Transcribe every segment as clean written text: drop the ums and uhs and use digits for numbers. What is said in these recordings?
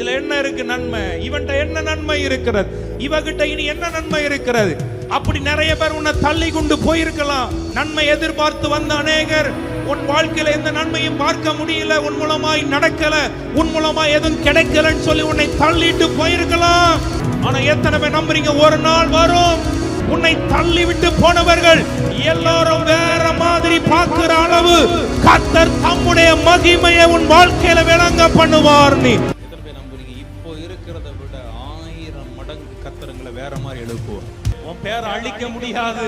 இதுல என்ன இருக்கு நன்மை, இவன்ட்ட என்ன நன்மை இருக்கிறது, இவகிட்ட இனி என்ன நன்மை இருக்கிறது. அப்படி நிறைய பேர் உன்னை தள்ளி கொண்டு போயிருக்கலாம். நன்மை எதிர்பார்த்து வந்த அநேகர் உன் வாழ்க்கையில எந்த நன்மையும் பார்க்க முடியல, உன் மூலமாய் நடக்கல, உன் மூலமாய் எதுவும் கிடைக்கலன்னு சொல்லி உன்னை தள்ளிட்டு போயிருக்கலாம். ஆனா எத்தனை பேர் நம்புறீங்க, ஒரு நாள் வரும் உன்னை தள்ளி விட்டு போனவர்கள் எல்லாரும் வேற மாதிரி பார்க்கிற அளவு கர்த்தர் தம்முடைய மகிமையை உன் வாழ்க்கையில விளங்க பண்ணுவார். நீ எத்தனை பேர் நம்புறீங்க, இப்போ இருக்கிறத விட 1000 மடங்கு கர்த்தர்களை வேற மாதிரி எழுப்புவார். உன் பேரை அழிக்க முடியாது.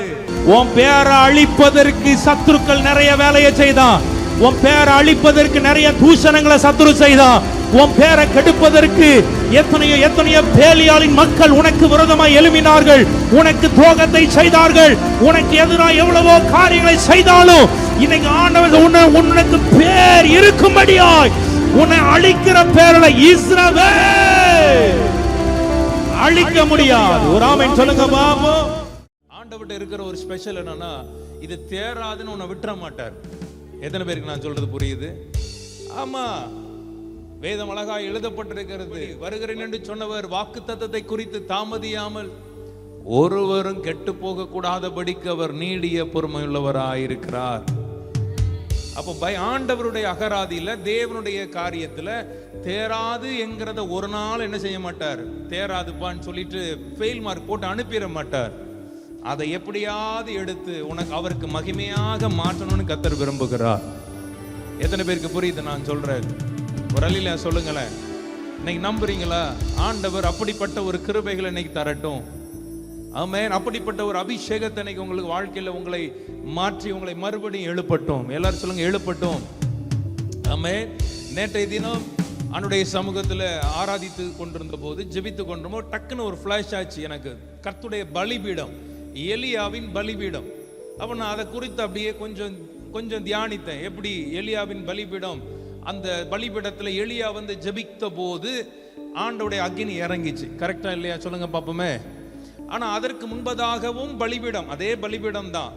உன் பேரை அழிப்பதற்கு சத்துருக்கள் நிறைய வேலையை செய்தான். உன் பேரை அழிப்பதற்கு நிறைய தூஷணங்களை சத்துரு செய்தான். உன் பேரை கெடுப்பதற்கு எத்தனையோ எத்தனையோ பேலியாளின் மக்கள் உனக்கு விரோதமாய் எழும்பினார்கள், உனக்கு துரோகத்தை செய்தார்கள், உனக்கு எதிராக எவ்வளவோ காரியங்களை செய்தாலும் இன்னைக்கு ஆண்டவர் உனக்கு பேர் இருக்கும்படியாய் உன்னை அழிக்கிற பேர்ல இஸ்ரவேல் அழிக்க முடியாது. ஒரு ஆமென் சொல்லுங்க பாபு. ஆண்டவர்ட்ட இருக்கிற ஒரு ஸ்பெஷல் என்னன்னா, இது தேராதுன்னு உன்னை விட்டுற மாட்டார். எத்தனை பேருக்கு நான் சொல்றது புரியுது? ஆமா, வேதம் அழகா எழுதப்பட்டிருக்கிறது. வருகிறேன் என்று சொன்னவர் வாக்கு தத்தத்தை குறித்து தாமதியாமல் ஒருவரும் கெட்டு போக கூடாதபடிக்கு அவர் நீடிய பொறுமையுள்ளவராயிருக்கிறார். அப்போ ஆண்டவருடைய அகராதியில தேவனுடைய காரியத்துல தேராது என்கிறத ஒரு நாள் என்ன செய்ய மாட்டார், தேராதுப்பான்னு சொல்லிட்டு ஃபெயில் மார்க் போட்டு அனுப்பிட மாட்டார். அதை எப்படியாவது எடுத்து உனக்கு அவருக்கு மகிமையாக மாற்றணும்னு கர்த்தர் விரும்புகிறார். எத்தனை பேருக்கு புரியுது நான் சொல்றேன்? ஒரு அலில சொல்லுங்களேன். இன்னைக்கு நம்புறீங்களா? ஆண்டவர் அப்படிப்பட்ட ஒரு கிருபைகளை இன்னைக்கு தரட்டும். ஆமென். அப்படிப்பட்ட ஒரு அபிஷேகத்தை இன்னைக்கு உங்களுக்கு வாழ்க்கையில உங்களை மாற்றி உங்களை மறுபடியும் எழுப்பட்டும். எல்லாரும் சொல்லுங்க, எழுப்பட்டும். ஆமென். நேற்றைய தினம் அவனுடைய சமூகத்துல ஆராதித்து கொண்டிருந்த போது, ஜெபித்து கொண்டிருந்தோம், டக்குன்னு ஒரு ஃபிளாஷ் ஆச்சு எனக்கு. கர்த்தருடைய பலிபீடம், எலியாவின் பலிபீடம். அப்ப நான் அதை குறித்து அப்படியே கொஞ்சம் தியானித்தேன். எப்படி எலியாவின் பலிபீடம், அந்த பலிபீடத்துல எலியா வந்து ஜெபித்த போது ஆண்டவருடைய அக்கினி இறங்கிச்சு. கரெக்டா இல்லையா? சொல்லுங்க பாப்போமே. ஆனா அதற்கு முன்பதாகவும் பலிபீடம், அதே பலிபீடம் தான்,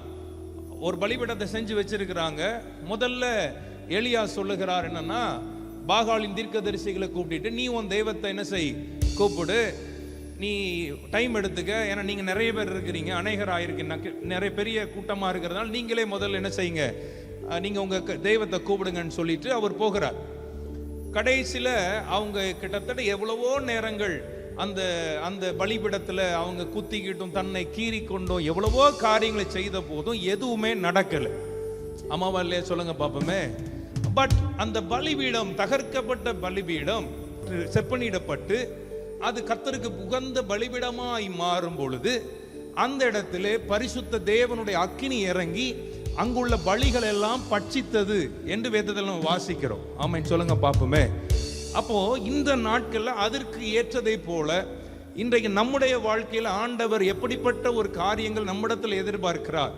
ஒரு பலிபீடத்தை செஞ்சு வச்சிருக்கிறாங்க. முதல்ல எலியா சொல்லுகிறார் என்னன்னா, பாகாலின் தீர்க்கதரிசிகளை கூப்பிட்டு, நீ உன் தெய்வத்தை என்ன செய், கூப்பிடு, நீ டைம் எடுத்துக்க, ஏன்னா நீங்க நிறைய பேர் இருக்கிறீங்க, அநேகராயிருக்கீங்க, நிறைய பெரிய கூட்டமா இருக்கிறதுனால நீங்களே முதல்ல என்ன செய்யுங்க, நீங்க உங்க தெய்வத்தை கூப்பிடுங்கன்னு சொல்லிட்டு அவர் போகிறார். கடைசியில அவங்க கிட்டத்தட்ட எவ்வளவோ நேரங்கள் அந்த அந்த பலிபீடத்துல அவங்க குத்திக்கிட்டும் தன்னை கீறி கொண்டும் எவ்வளவோ காரியங்களை செய்த போதும் எதுவுமே நடக்கல. ஆமாவா இல்லையா? சொல்லுங்க பாப்போமே. பட் அந்த பலிபீடம், தகர்க்கப்பட்ட பலிபீடம் செப்பனிடப்பட்டு அது கர்த்தருக்கு உகந்த பலிபீடமாய் மாறும் பொழுது அந்த இடத்திலே பரிசுத்த தேவனுடைய அக்கினி இறங்கி அங்குள்ள பலிகள் எல்லாம் பட்சித்தது என்று வேதத்தில் நம்ம வாசிக்கிறோம். ஆமென் சொல்லுங்க பாப்போமே. அப்போ இந்த நாட்கள்ல அதற்கு ஏற்றதை போல இன்றைக்கு நம்முடைய வாழ்க்கையில ஆண்டவர் எப்படிப்பட்ட ஒரு காரியங்கள் நம்மிடத்தில் எதிர்பார்க்கிறார்,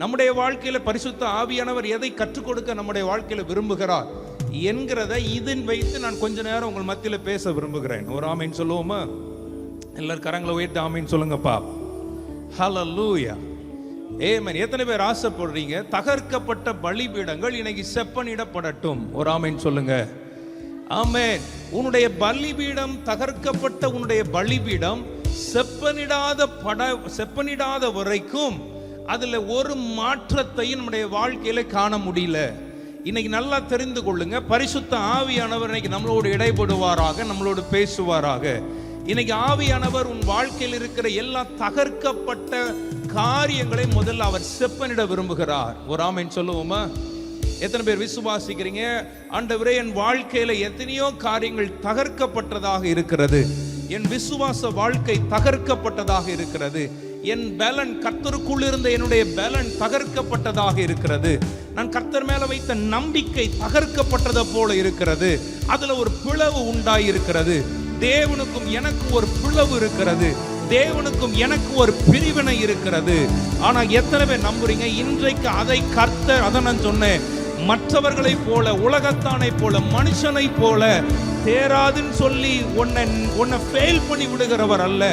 நம்முடைய வாழ்க்கையில பரிசுத்த ஆவியானவர் எதை கற்றுக் கொடுக்க நம்முடைய வாழ்க்கையில விரும்புகிறார் என்கிறத இதன் வைத்து நான் கொஞ்ச நேரம் உங்கள் மத்தியில பேச விரும்புகிறேன். ஒரு ஆமீன் சொல்லுவோமா? எல்லாரும் கரங்களை உயர்த்தி ஆமீன் சொல்லுங்கப்பா. ஹல்லேலூயா. ஆமென். எத்தனை பேர் ஆசைப்படுறீங்க தகர்க்கப்பட்ட பலிபீடங்கள் இன்னைக்கு செப்பனிடப்படட்டும்? ஒரு ஆமீன் சொல்லுங்க. ஆமென். உன்னுடைய பலிபீடம், தகர்க்கப்பட்ட உன்னுடைய பலிபீடம் செப்பனிடாத வரைக்கும் அதுல ஒரு மாற்றத்தையும் நம்முடைய வாழ்க்கையில காண முடியல. இன்னைக்கு நல்லா தெரிந்து கொள்ளுங்க, பரிசுத்த ஆவியானவர் இன்னைக்கு நம்மளோடு இடைபடுவாராக, நம்மளோடு பேசுவாராக. இன்னைக்கு ஆவியானவர் உன் வாழ்க்கையில் இருக்கிற எல்லா தகர்க்கப்பட்ட காரியங்களை முதல்ல அவர் செப்பனிட விரும்புகிறார். ஒரு ஆமென் சொல்லுவோமா? எத்தனை பேர் விசுவாசிக்கிறீங்க, ஆண்டவரே என் வாழ்க்கையில எத்தனையோ காரியங்கள் தகர்க்கப்பட்டதாக இருக்கிறது, என் விசுவாச வாழ்க்கை தகர்க்கப்பட்டதாக இருக்கிறது, என் பலன், கர்த்தருக்குள் இருந்த என்னுடைய பலன் தகர்க்கப்பட்டதாக இருக்கிறது, நான் கர்த்தர் மேல வைத்த நம்பிக்கை தகர்க்கப்பட்டதை போல இருக்கிறது, அதுல ஒரு பிளவு உண்டாயிருக்கிறது, தேவனுக்கும் எனக்கு ஒரு பிளவு இருக்கிறது, தேவனுக்கும் எனக்கு ஒரு பிரிவினை இருக்கிறது. ஆனா எத்தனை பேர் நம்புறீங்க இன்றைக்கு அதை கர்த்தர், அதை நான் சொன்னேன், மற்றவர்களை போல, உலகத்தானை போல, மனுஷனை போல தேராதுன்னு சொல்லி உன்னை ஃபெயில் பண்ணி விடுகிறவர் அல்ல,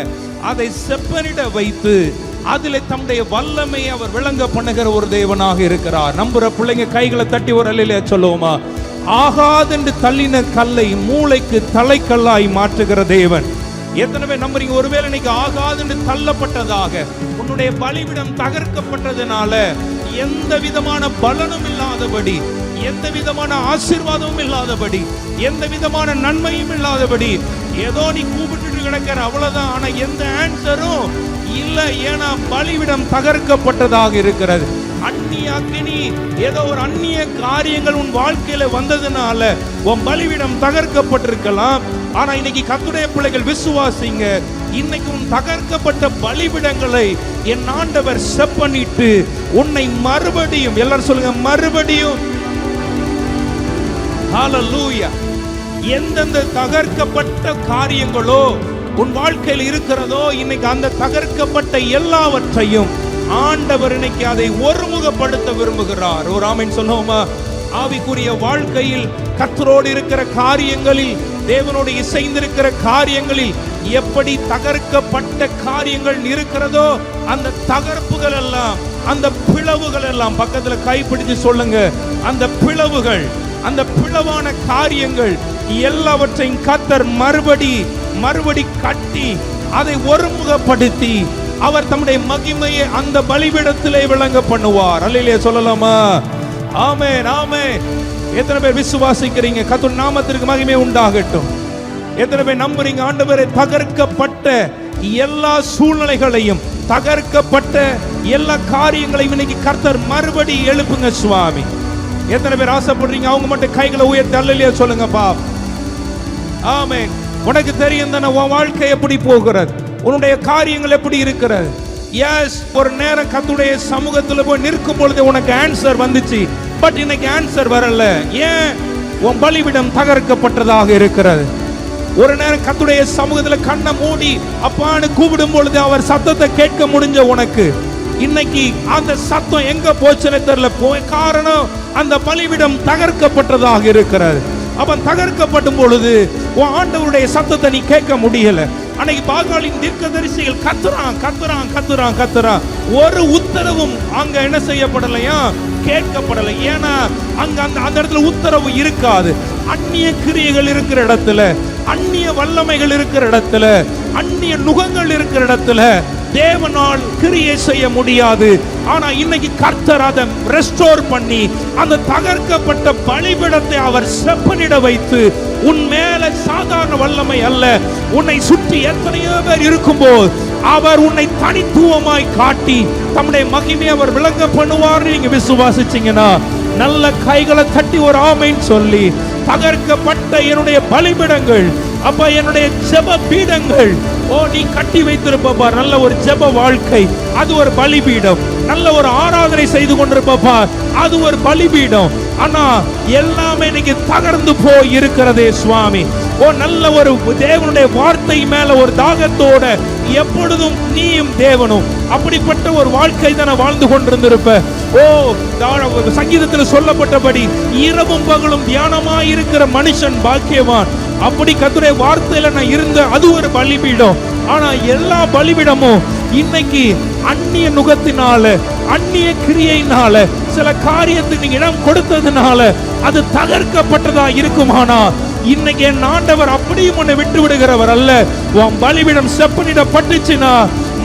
அதை செப்பனிட வைத்து அதிலே தம்முடைய வல்லமையை அவர் விளங்க பண்ணுகிற ஒரு தேவனாக இருக்கிறார். நம்புற பிள்ளைங்க கைகளை தட்டி ஒரு அல்லேலூயா சொல்லுவோமா? ஆகாதென்று தள்ளின கல்லை மூளைக்கு தலைக்கல்லாய் மாற்றுகிற தேவன். எத்தனை பேர் நம்புறீங்க? ஒருவேளை இன்னைக்கு ஆகாதென்று தள்ளப்பட்டதாக உன்னுடைய பலிபீடம் தகர்க்கப்பட்டதுனால எந்த விதமான பலனும் இல்லாதபடி, எந்த விதமான ஆசீர்வாதமும் இல்லாதபடி, எந்த விதமான நன்மையும் இல்லாதபடி ஏதோ நீ கூப்பிட்டு கிடக்கிற அவ்வளவுதான், ஆனா எந்த ஆன்சரும் இல்ல. ஏன்னா பலிபீடம் தகர்க்கப்பட்டதாக இருக்கிறது. அந்நிய அக்கினி, ஏதோ ஒரு அந்நிய காரியங்கள் உன் வாழ்க்கையில வந்ததுனால உன் பலிபீடம் தகர்க்கப்பட்டிருக்கலாம். ஆனா இன்னைக்கு கர்த்தருடைய பிள்ளைகள் விசுவாசிங்க, இன்னைக்கு உன் தகர்க்கப்பட்ட பலிபீடங்களை என் ஆண்டவர் செப்பனிட்டு உன்னை மறுபடியும், எல்லாரும் சொல்லுங்க மறுபடியும், ஹalleluya, எந்தெந்த தகர்க்கப்பட்ட காரியங்களோ உன் வாழ்க்கையில் இருக்கிறதோ இன்னைக்கு அந்த தகர்க்கப்பட்ட எல்லாவற்றையும் ஆண்டவர் இன்னைக்கு அதை ஒருமுகப்படுத்த விரும்புகிறார். ஒரு ஆமென் சொல்லுவோமா? ஆவிக்குரிய வாழ்க்கையில் கர்த்தரோடு இருக்கிற காரியங்களில், தேவனோடு இசைந்திருக்கிற காரியங்களில் எப்படி தகர்க்கப்பட்ட காரியங்கள் இருக்கிறதோ அந்த தகர்ப்புகள் எல்லாம், அந்த பிளவுகள் எல்லாம், பக்கத்துல கைப்பிடிச்சு சொல்லுங்க, அந்த பிளவுகள், அந்த பிளவான காரியங்கள் எல்லாவற்றையும் கர்த்தர் மறுபடி கட்டி அதை ஒருமுகப்படுத்தி அவர் தம்முடைய மகிமையை அந்த பலிபீடத்திலே விளங்க பண்ணுவார். அல்லேலூயா சொல்லலாமா? ஆமென், ஆமென். எத்தனை பேர் விசுவாசிக்கிறீங்க? கர்த்தர் நாமத்திற்கு மகிமை உண்டாகட்டும். எத்தனை பேர் நம்புறீங்க? ஆண்டவரே, தகர்க்கப்பட்ட எல்லா சூழ்நிலைகளையும், தகர்க்கப்பட்ட எல்லா காரியங்களையும் இன்னைக்கு கர்த்தர் மறுபடி எழுப்புங்க சுவாமி. எத்தனை பேர் ஆசைப்படுறீங்க? அவங்க மட்டும் கைகளை உயர்த்தி அல்லேலூயா சொல்லுங்கப்பா. ஆமென். உனக்கு தெரியும் தானே உன் வாழ்க்கை எப்படி போகிறது, உன்னுடைய காரியங்கள் எப்படி இருக்கிறது. எஸ், ஒரு நேரம் கர்த்தருடைய சமூகத்தில் போய் நிற்கும் பொழுது உனக்கு ஆன்சர் வந்துச்சு. பட் இன்னைக்கு ஆன்சர் வரல. ஏன்? உன் பலிபீடம் தகர்க்கப்பட்டதாக இருக்கிறது. ஒரு நேரம் கர்த்தருடைய சமூகத்தில் கண்ணை மூடி அப்பான்னு கூப்பிடும் பொழுது அவர் சத்தத்தை கேட்க முடிஞ்ச உனக்கு இன்னைக்கு அந்த சத்தம் எங்க போச்சுன்னு தெரியல. காரணம் அந்த பலிபீடம் தகர்க்கப்பட்டதாக இருக்கிறது. அவன் தகர்க்கப்படும் பொழுது உன் ஆண்டவருடைய சத்தத்தை நீ கேட்க முடியல. அன்னைக்கு பாகாலின் தீர்க்கதரிசிகள் கத்துறான். ஒரு உத்தரவும் அங்க என்ன செய்யப்படலையா? கேட்கப்படலை. ஏன்னா அங்க அந்த இடத்துல உத்தரவு இருக்காது. அந்நிய கிரியைகள் இருக்கிற இடத்துல, அந்நிய வல்லமைகள் இருக்கிற இடத்துல, அந்நிய நுகங்கள் இருக்கிற இடத்துல தேவனால் கிரியை செய்ய முடியாது. ஆனா இன்னைக்கு கர்த்தர் அதை ரெஸ்டோர் பண்ணி அந்த தகர்க்கப்பட்ட பலிபீடத்தை அவர் செப்பனிட வைத்து, உன் மேல சாதாரண வல்லமை அல்ல, உன்னை சுற்றி எத்தனையோ பேர் இருக்கும்போது அவர் உன்னை தனித்துவமாய் காட்டி தம்முடைய மகிமையை அவர் விளங்க பண்ணுவார். நீங்க விசுவாசிச்சீங்கன்னா நல்ல கைகளை தட்டி ஒரு ஆமென் சொல்லி, தகர்க்கப்பட்ட என்னுடைய பலிபீடங்கள், அப்ப என்னுடைய ஜெப பீடங்கள், ஓ நீ கட்டி வைத்திருப்பா நல்ல ஒரு ஜெப வாழ்க்கை, அது ஒரு பலிபீடம். நல்ல ஒரு ஆராதனை செய்து கொண்டிருப்பா, அது ஒரு பலிபீடம். ஆனா எல்லாமே இன்னைக்கு தகர்ந்து போய் இருக்கிறதே சுவாமி. ஓ நல்ல ஒரு தேவனுடைய வார்த்தை மேல ஒரு தாகத்தோட எப்பொழுதும் நீயும் தேவனும் அப்படிப்பட்ட ஒரு வாழ்க்கை தானே வாழ்ந்து கொண்டிருந்திருப்ப. ஓ சங்கீதத்தில் சொல்லப்பட்டபடி இரவும் பகலும் தியானமாய் இருக்கிற மனுஷன் பாக்கியவான். அப்படி கர்த்தருடைய வார்த்தையில நான் இருந்த அது ஒரு பலிபீடம். ஆனா எல்லா பலிபீடமும் இன்னைக்கு அந்நிய நுகத்தினால, அந்நிய கிரியையினால, சில காரியத்துக்கு இடம் கொடுத்ததுனால அது தகர்க்கப்பட்டதா இருக்குமானா இன்னைக்கு என் ஆண்டவர் அப்படியும் உன்னை விட்டு விடுகிறவர் அல்ல. உன் பலிபீடம் செப்பனிடப்பட்டுச்சுன்னா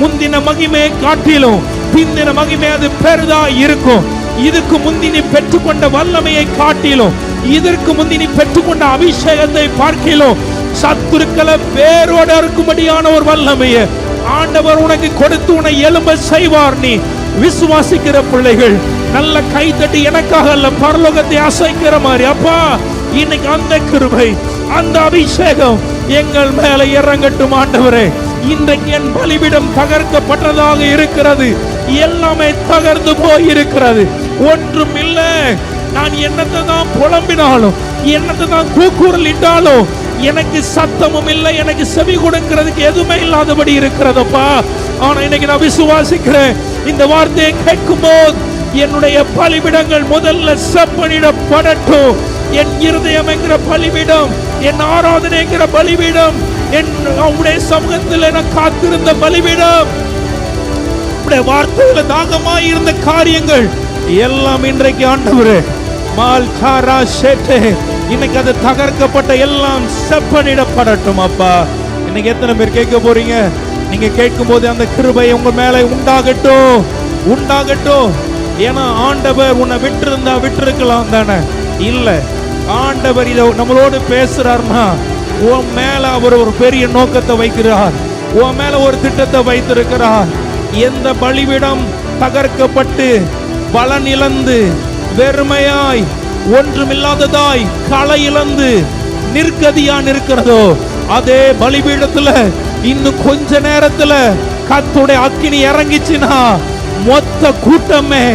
முந்தின மகிமையை காட்டிலும் பிந்தின மகிமை அது பெரிதா இருக்கும். இதுக்கு முந்தினி பெற்றுக்கொண்ட வல்லமையை காட்டிலும், இதற்கு முந்தினி பெற்றுக்கொண்ட அபிஷேகத்தை பார்க்கிலும் சத்துருக்களை வேரோட இருக்கும்படியான ஒரு வல்லமையை ஆண்டவர் உனக்கு கொடுத்து உன்னை எழும்ப செய்வார். நீ விசுவாசிக்கிற பிள்ளைகள் நல்ல கை தட்டி எனக்காக அல்ல பரலோகத்தை அசைக்கிற மாதிரி, அப்பா இன்னைக்கு அந்த கிருபை, அந்த அபிஷேகம் எங்கள் மேல இறங்கட்டும் ஆண்டவரே. இன்றைக்கு என் பலிபீடம் தகர்க்கப்பட்டதாக இருக்கிறது. எல்லாமே தகர்ந்து போய் இருக்கிறது. ஒன்றும் இல்லை. நான் என்னத்தை தான் புலம்பினாலும், என்னத்தை தான் கூக்குரல் இட்டாலும் எனக்கு சத்தமும் இல்லை, எனக்கு செவி கொடுக்கிறதுக்கு எதுவுமே இல்லாதபடி இருக்கிறதப்பா. ஆனா இன்னைக்கு நான் விசுவாசிக்கிறேன், இந்த வார்த்தையை கேட்கும் போது என்னுடைய பலிபீடங்கள் முதல்ல செப்பனிடப்படட்டும். என் இருதயம் என்கிற பலிபீடம், என் ஆராதனை என்கிற பலிபீடம், என் உடைய சமூகத்தில் என காத்திருந்த பலிபீடம், உடைய வார்த்தையில தாகமாய் இருந்த காரியங்கள் எல்லாம் இன்றைக்கு ஆண்டவரே மால் சாரா ஷேட்டே, இன்னைக்கு அது தகர்க்கப்பட்ட எல்லாம் செப்பனிடப்படட்டும் அப்பா. இன்னைக்கு எத்தனை பேர் கேட்க போறீங்க? நீங்க கேட்கும் போது அந்த கிருபை உங்க மேல உண்டாகட்டும், உண்டாகட்டும். ஏன்னா ஆண்டவர் உன்னை விட்டிருந்தா விட்டிருக்கலாம் தானே? இல்ல, ஆண்டவர் இதை நம்மளோடு பேசுறாருன்னா உன் மேல அவர் ஒரு பெரிய நோக்கத்தை வைக்கிறார், உன் மேல ஒரு திட்டத்தை வைத்திருக்கிறார். எந்த பலிபீடம் தகர்க்கப்பட்டு பலன் இழந்து வெறுமையாய் ஒன்றுமில்லாததாய் களை இழந்து நிற்கதியா நிற்கிறதோ, அதே பலிபீடத்துல இன்னும் கொஞ்ச நேரத்துல கர்த்தருடைய அக்கினி இறங்கிச்சுன்னா மொத்த கூட்டமே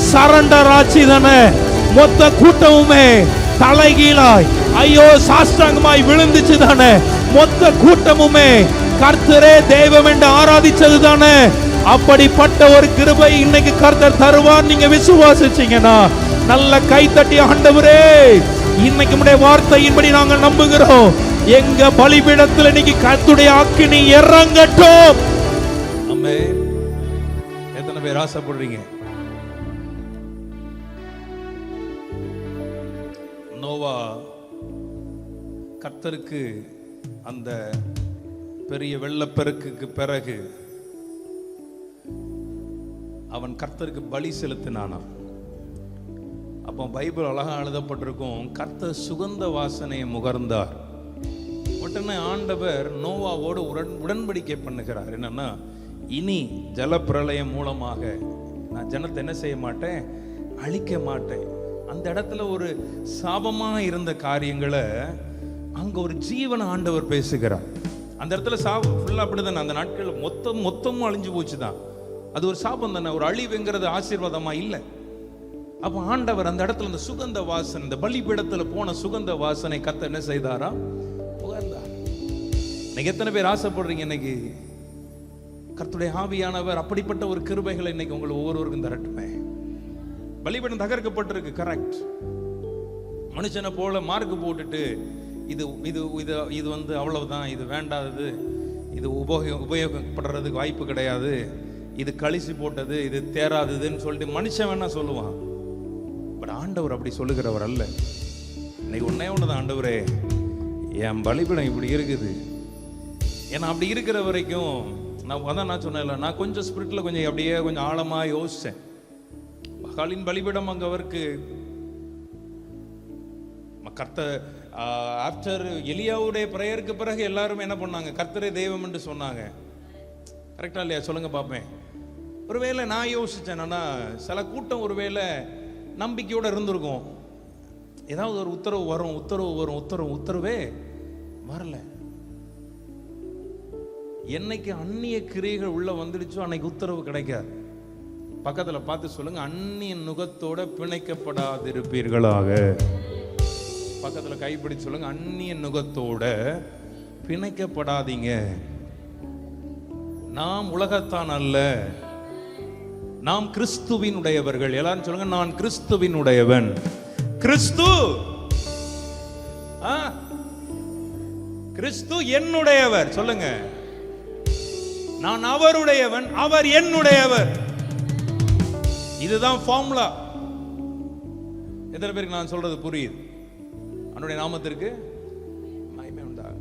சரண்டர் ஆச்சு தானே? மொத்த கூட்டமுமே தலைகீழாய் ஐயோ சாஷ்டாங்கமாய் விழுந்துச்சு தானே? மொத்த கூட்டமுமே கர்த்தரே தெய்வம் என்று ஆராதிச்சது தானே? அப்படிப்பட்ட ஒரு கிருபை இன்னைக்கு கர்த்தர் தருவார். நீங்க விசுவாசிச்சீங்கன்னா நல்ல கை தட்டி, ஆண்டவரே இன்னைக்கு உம்முடைய வார்த்தையின்படி நாங்கள் நம்புகிறோம், எங்க பலிபீடத்தில் இன்னைக்கு கர்த்தருடைய அக்கினி இறங்கட்டும். ஆமென். எத்தனை பேர் ஆசைப்படுறீங்க? நோவா கர்த்தருக்கு அந்த பெரிய வெள்ளப்பெருக்குக்கு பிறகு அவன் கர்த்தருக்கு பலி செலுத்தினானா. அப்போ பைபிள் அழகா எழுதப்பட்டிருக்கும், கர்த்தர் சுகந்த வாசனையை முகர்ந்தார். உடனே ஆண்டவர் நோவாவோடு உடன்படிக்கை பண்ணுகிறார். என்னன்னா, இனி ஜலப்பிரளயம் மூலமாக நான் ஜனத்தை என்ன செய்ய மாட்டேன், அழிக்க மாட்டேன். அந்த இடத்துல ஒரு சாபமாக இருந்த காரியங்களை அங்க ஒரு ஜீவன ஆண்டவர் பேசுகிறார். அந்த இடத்துல சாபம் ஃபுல்லா அப்படிதானே? அந்த நாட்கள் மொத்தமும் அழிஞ்சு போச்சுதான். அது ஒரு சாபம் தானே, ஒரு அழிவுங்கிறது ஆசீர்வாதமா இல்லை. அப்போ ஆண்டவர் அந்த இடத்துல இந்த சுகந்த வாசனை, இந்த பலிபீடத்துல போன சுகந்த வாசனை கர்த்தர் என்ன செய்தாரா, புகழ்ந்தார். இன்னைக்கு எத்தனை பேர் ஆசைப்படுறீங்க இன்னைக்கு கர்த்தருடைய ஆவியானவர் அப்படிப்பட்ட ஒரு கிருபைகளை இன்னைக்கு உங்களை ஒவ்வொருவருக்கும் தரட்டுமே? பலிபீடம் தகர்க்கப்பட்டிருக்கு, கரெக்ட். மனுஷனை போல மார்க்கு போட்டுட்டு இது இது இது இது வந்து அவ்வளவுதான், இது வேண்டாதது, இது உபயோகப்படுறதுக்கு வாய்ப்பு கிடையாது, இது கழிச்சு போட்டது, இது தேராததுன்னு சொல்லிட்டு மனுஷன் வேணா சொல்லுவான். பட் ஆண்டவர் அப்படி சொல்லுகிறவர் அல்ல. இன்னைக்கு ஒன்னே ஒண்ணுதான், ஆண்டவரே என் பலிபீடம் இப்படி இருக்குது. ஏன்னா அப்படி இருக்கிற வரைக்கும் நான் சொன்னேன்ல, நான் கொஞ்சம் ஸ்பிரிட்ல கொஞ்சம் அப்படியே கொஞ்சம் ஆழமா யோசிச்சேன். மகாலின் பலிபீடம் அங்க அவருக்கு கர்த்தர் ஆஃப்டர் எலியாவுடைய பிரேயருக்கு பிறகு எல்லாரும் என்ன பண்ணாங்க, கர்த்தரே தெய்வம் என்று சொன்னாங்க. கரெக்டா இல்லையா? சொல்லுங்க பார்ப்பேன். ஒருவேளை நான் யோசிச்சேன், சில கூட்டம் ஒருவேளை நம்பிக்கையோட இருந்திருக்கும், ஏதாவது ஒரு உத்தரவு வரும், உத்தரவே வரல. என்னைக்கு அந்நிய கிரியைகள் உள்ள வந்துடுச்சோ அன்னைக்கு உத்தரவு கிடைக்காது. பக்கத்துல பார்த்து சொல்லுங்க, அந்நிய நுகத்தோட பிணைக்கப்படாதிருப்பீர்களாக. பக்கத்துல கைப்பிடிச்சு சொல்லுங்க, அந்நிய நுகத்தோட பிணைக்கப்படாதீங்க. நாம் உலகத்தான் அல்ல, நாம் கிறிஸ்துவின் உடையவர்கள். எல்லாரும் சொல்லுங்க, நான் கிறிஸ்துவின் உடையவன். கிறிஸ்து கிறிஸ்து என்னுடையவர். சொல்லுங்க, நான் அவருடையவன், அவர் என்னுடையவர். இதுதான் ஃபார்முலா. எத்தனை பேருக்கு நான் சொல்றது புரியுது? அவனுடைய நாமத்திற்கு மகிமை உண்டாக.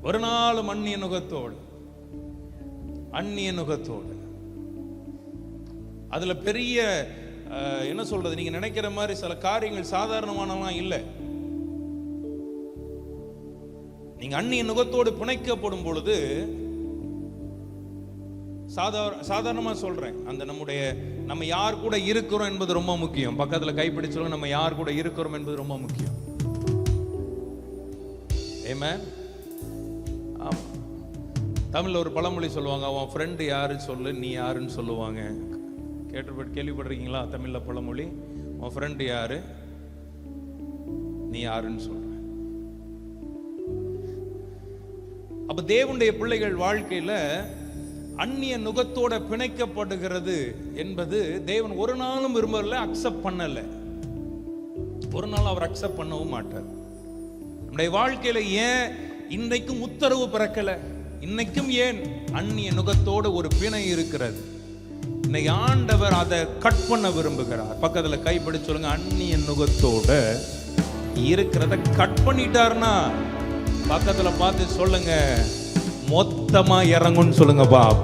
ஒரு நாள் அந்நிய நுகத்தோடு அதுல பெரிய என்ன சொல்றது, நீங்க நினைக்கிற மாதிரி சில காரியங்கள் சாதாரணமானலாம் இல்லை. நீங்க அந்நிய நுகத்தோடு பிணைக்கப்படும் பொழுது, சாதாரணமா சொல்றேன், அந்த நம்ம யார் கூட இருக்கிறோம் என்பது ரொம்ப முக்கியம். பக்கத்துல கைப்பிடிச்சு நம்ம யார் கூட இருக்கிறோம் என்பது ரொம்ப முக்கியம். ஆமென். தமிழ்ல ஒரு பழமொழி சொல்லுவாங்க, அவன் ஃப்ரெண்டு யாரு சொல்லு, நீ யாருன்னு சொல்லுவாங்க. கேள்விப்பட்டிருக்கீங்களா? தமிழ்ல பழமொழி, உன் ஃப்ரெண்டு யாரு, நீ யாருன்னு சொல்ற. அப்ப தேவனுடைய பிள்ளைகள் வாழ்க்கையில அந்நிய நுகத்தோட பிணைக்கப்படுகிறது என்பது தேவன் ஒரு நாளும் விரும்பல, அக்செப்ட் பண்ணல. ஒரு நாள் அவர் அக்செப்ட் பண்ணவும் மாட்டார். நம்முடைய வாழ்க்கையில ஏன் இன்னைக்கும் உத்தரவு பிறக்கல? இன்னைக்கும் ஏன் அந்நிய நுகத்தோடு ஒரு பிணை இருக்கிறது? இன்னைக்கு ஆண்டவர் அதை கட் பண்ண விரும்புகிறார். பக்கத்துல கைப்பிடி சொல்லுங்க, அந்நிய நுகத்தோட இருக்கிறத கட் பண்ணிட்டாருன்னா பக்கத்துல பார்த்து சொல்லுங்க, மொத்தமா இறங்குன்னு சொல்லுங்க பாப்.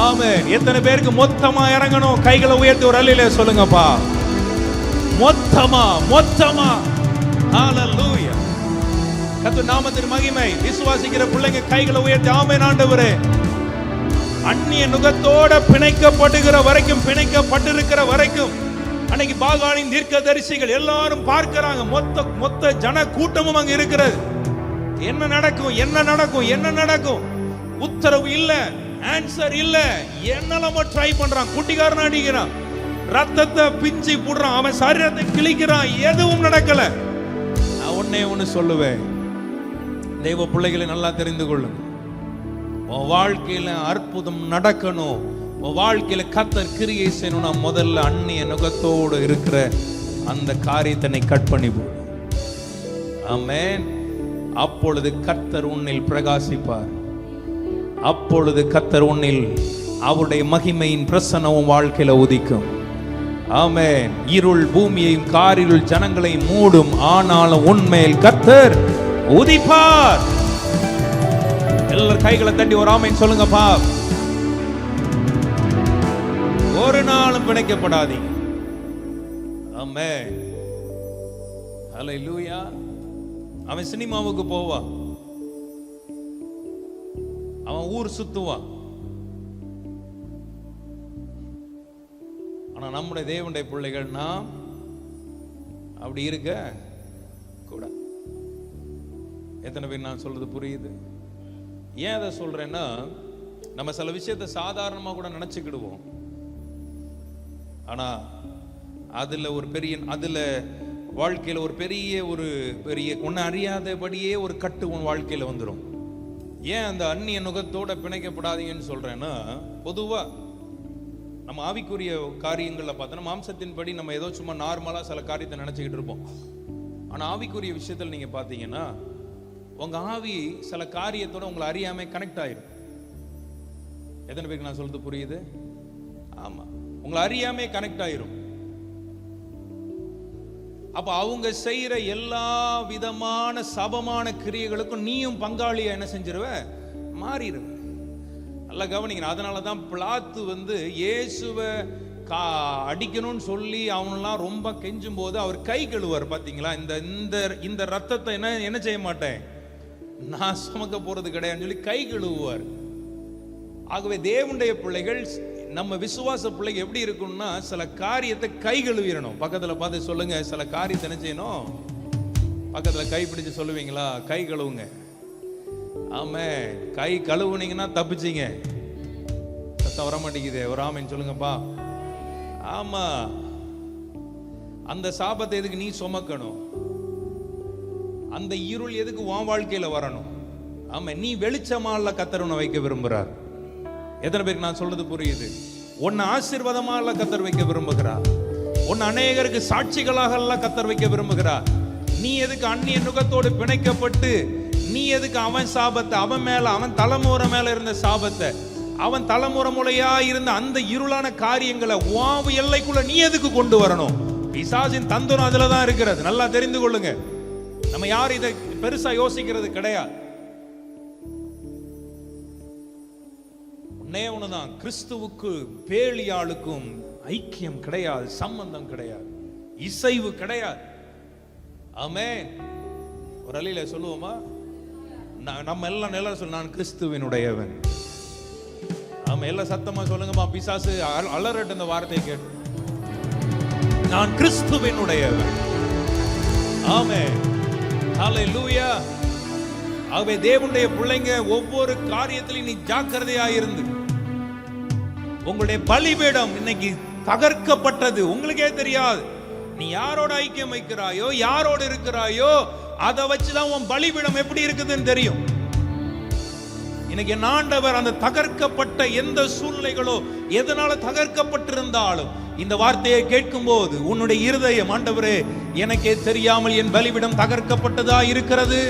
ஆமென். எத்தனை பேருக்கு மொத்தமா இறங்கணும்? கைகளை உயர்த்தி ஒரு அல்லேலூயா சொல்லுங்கப்பா. மொத்தமா மொத்தமா. ஹalleluya. கர்த்தர் நாமத்தின் மகிமை. விசுவாசிக்கிற பிள்ளைங்க கைகளை உயர்த்தி ஆமென் ஆண்டவரே. அந்நிய நுகத்தோட பிணைக்கப்படுகிற வரைக்கும், பிணைக்கப்பட்டிருக்கிற வரைக்கும், அன்னைக்கு பாகாலின் தீர்க்கதரிசிகள் எல்லாரும் பார்க்கிறாங்க. மொத்த ஜன கூட்டமும் அங்க இருக்கிறது. என்ன நடக்கும், என்ன நடக்கும், என்ன நடக்கும்? உத்தரவு இல்ல, ஆன்சர் இல்ல. என்னெல்லாமோ ட்ரை பண்றான். குட்டிக்காரன் அடிக்கிறான், ரத்தத்தை பிஞ்சி போடுறான், அவன் சரீரத்தை கிழிக்கிறான், எதுவும் நடக்கல. நான் ஒண்ணு சொல்லுவேன், தெய்வ பிள்ளைகளை நல்லா தெரிந்து கொள்ளுங்க. உன் வாழ்க்கையில அற்புதம் நடக்கணும், உன் வாழ்க்கையில கர்த்தர் கிரியை செய்யணும்னா முதல்ல அந்நிய நுகத்தோடு இருக்கிற அந்த காரியத்தை கட் பண்ணி போ. ஆமென். அப்பொழுது கர்த்தர் உன்னில் பிரகாசிப்பார். அப்பொழுது கர்த்தர் உன்னில் அவருடைய மகிமையின் பிரசன்னம் வாழ்க்கையில உதிக்கும். ஆமென். இருள் பூமியையும் காரிருள் ஜனங்களை மூடும், ஆனாலும் உன்மேல் கர்த்தர் உதிப்பார். எல்லாரும் கைகளை தட்டி ஒரு ஆமென் சொல்லுங்கப்பா. ஒரு நாளும் பிணைக்கப்படாதீங்க. ஆமென். ஹல்லேலூயா. அவன் சினிமாவுக்கு போவான், அவன் ஊர் சுத்துவான். ஆனா நம்முடைய தேவனுடைய பிள்ளைகள் நாம் அப்படி இருக்க கூட. எத்தனை பேர் நான் சொல்றது புரியுது? ஏன் அதை சொல்றேன்னா, நம்ம சில விஷயத்தை சாதாரணமா கூட நினைச்சுக்கிடுவோம். ஆனா அதுல ஒரு பெரிய, அதுல வாழ்க்கையில ஒரு பெரிய ஒன்னு அறியாதபடியே ஒரு கட்டு உன் வாழ்க்கையில வந்துடும். ஏன் அந்த அந்நிய நுகத்தோட பிணைக்கப்படாதீங்கன்னு சொல்றேன்னா, பொதுவா நம்ம ஆவிக்குரிய காரியங்கள்ல பார்த்தோன்னா மாம்சத்தின்படி நம்ம ஏதோ சும்மா நார்மலா சில காரியத்தை நினைச்சுக்கிட்டு இருப்போம். ஆனா ஆவிக்குரிய விஷயத்தில் நீங்க பாத்தீங்கன்னா உங்க ஆவி சில காரியத்தோட உங்களை அறியாம கனெக்ட் ஆயிடும். எத்தனை பேருக்கு நான் சொல்றது புரியுது? ஆமா, உங்களை அறியாம கனெக்ட் ஆயிரும். அப்ப அவங்க செய்யற எல்லா விதமான சபமான கிரியைகளுக்கும் நீயும் பங்காளியா என்ன செஞ்சிருவ? மாறிடுவ. நல்லா கவனிங்க. அதனாலதான் பிலாத்து இயேசுவை அடிக்கணும்னு சொல்லி அவனெல்லாம் ரொம்ப கெஞ்சும் போது அவர் கை கழுவார். பாத்தீங்களா? இந்த ரத்தத்தை என்ன செய்ய மாட்டேன், நான் சுமக்க போறது கிடையாதுன்னு சொல்லி கை கழுவுவார். ஆகவே தேவனுடைய பிள்ளைகள், நம்ம விசுவாச பிள்ளைங்க எப்படி இருக்கும்னா, சில காரியத்தை கை கழுவிடணும். பக்கத்துல பார்த்து சொல்லுங்க, சில காரியத்தை என்ன செய்யணும்? பக்கத்துல கை பிடிச்சு சொல்லுவீங்களா? கை கழுவுங்க. ஆமே, கை கழுவுனீங்கன்னா தப்பிச்சிங்க. சத்தம் வர மாட்டேங்குது. ஒரு ஆமேன்னு சொல்லுங்கப்பா. ஆமா, அந்த சாபத்தை எதுக்கு நீ சுமக்கணும்? அந்த இருள் எதுக்கு உன் வாழ்க்கையில வரணும்? ஆமா, நீ வெளிச்சமால கர்த்தர் உன்னை வைக்க விரும்புறார். எத்தனை பேருக்கு நான் சொல்றது புரியுது? உன்னை ஆசீர்வாதமால கர்த்தர் வைக்க விரும்புகிறார். உன்னை அநேகருக்கு சாட்சிகளாக எல்லாம் கர்த்தர் வைக்க விரும்புகிறார். நீ எதுக்கு அந்நிய நுகத்தோடு பிணைக்கப்பட்டு, நீ எதுக்கு அவன் சாபத்தை, அவன் மேல, அவன் தலைமுறை மேல இருந்த சாபத்தை, அவன் தலைமுறை முறையா இருந்த அந்த இருளான காரியங்களை உன் எல்லைக்குள்ள நீ எதுக்கு கொண்டு வரணும்? பிசாசின் தந்திரம் அதுலதான் இருக்கிறது. நல்லா தெரிந்து கொள்ளுங்க. நம்ம யாரும் இதை பெருசா யோசிக்கிறது கிடையாது. ஒன்னே ஒண்ணுதான், கிறிஸ்துவுக்கு பேலியாளுக்கும் ஐக்கியம் கிடையாது, சம்பந்தம் கிடையாது, இசைவு கிடையாது. ஆமென். ஒரு அலையில சொல்லுவோமா? நம்ம எல்லாம் நல்லா சொல்ல, நான் கிறிஸ்துவினுடையவன். ஆமா, எல்லாம் சத்தமா சொல்லுங்கம்மா. பிசாசு அலறட்டு இந்த வார்த்தையை கேட்டு, நான் கிறிஸ்துவினுடையவன். ஆமென். ஹல்லேலூயா. ஆகவே தேவனுடைய பிள்ளைங்க, ஒவ்வொரு காரியத்திலும் நீ ஜாக்கிரதையா இருந்து, உங்களுடைய பலிபீடம் இன்னைக்கு தகர்க்கப்பட்டது, உங்களுக்கே தெரியாது. நீ யாரோட ஐக்கியம் வைக்கிறாயோ, யாரோடு இருக்கிறாயோ, அதை வச்சுதான் உன் பலிபீடம் எப்படி இருக்குதுன்னு தெரியும். இன்னைக்கு என் ஆண்டவர் அந்த தகர்க்கப்பட்ட எந்த சூழ்நிலைகளோ எதனால தகர்க்கப்பட்டிருந்தாலும் இந்த வார்த்தையை கேட்கும் போது உன்னுடைய இருதயம், ஆண்டவரே எனக்கே தெரியாமல் என் பலிபீடம் தகர்க்கப்பட்டதா இருக்கிறது,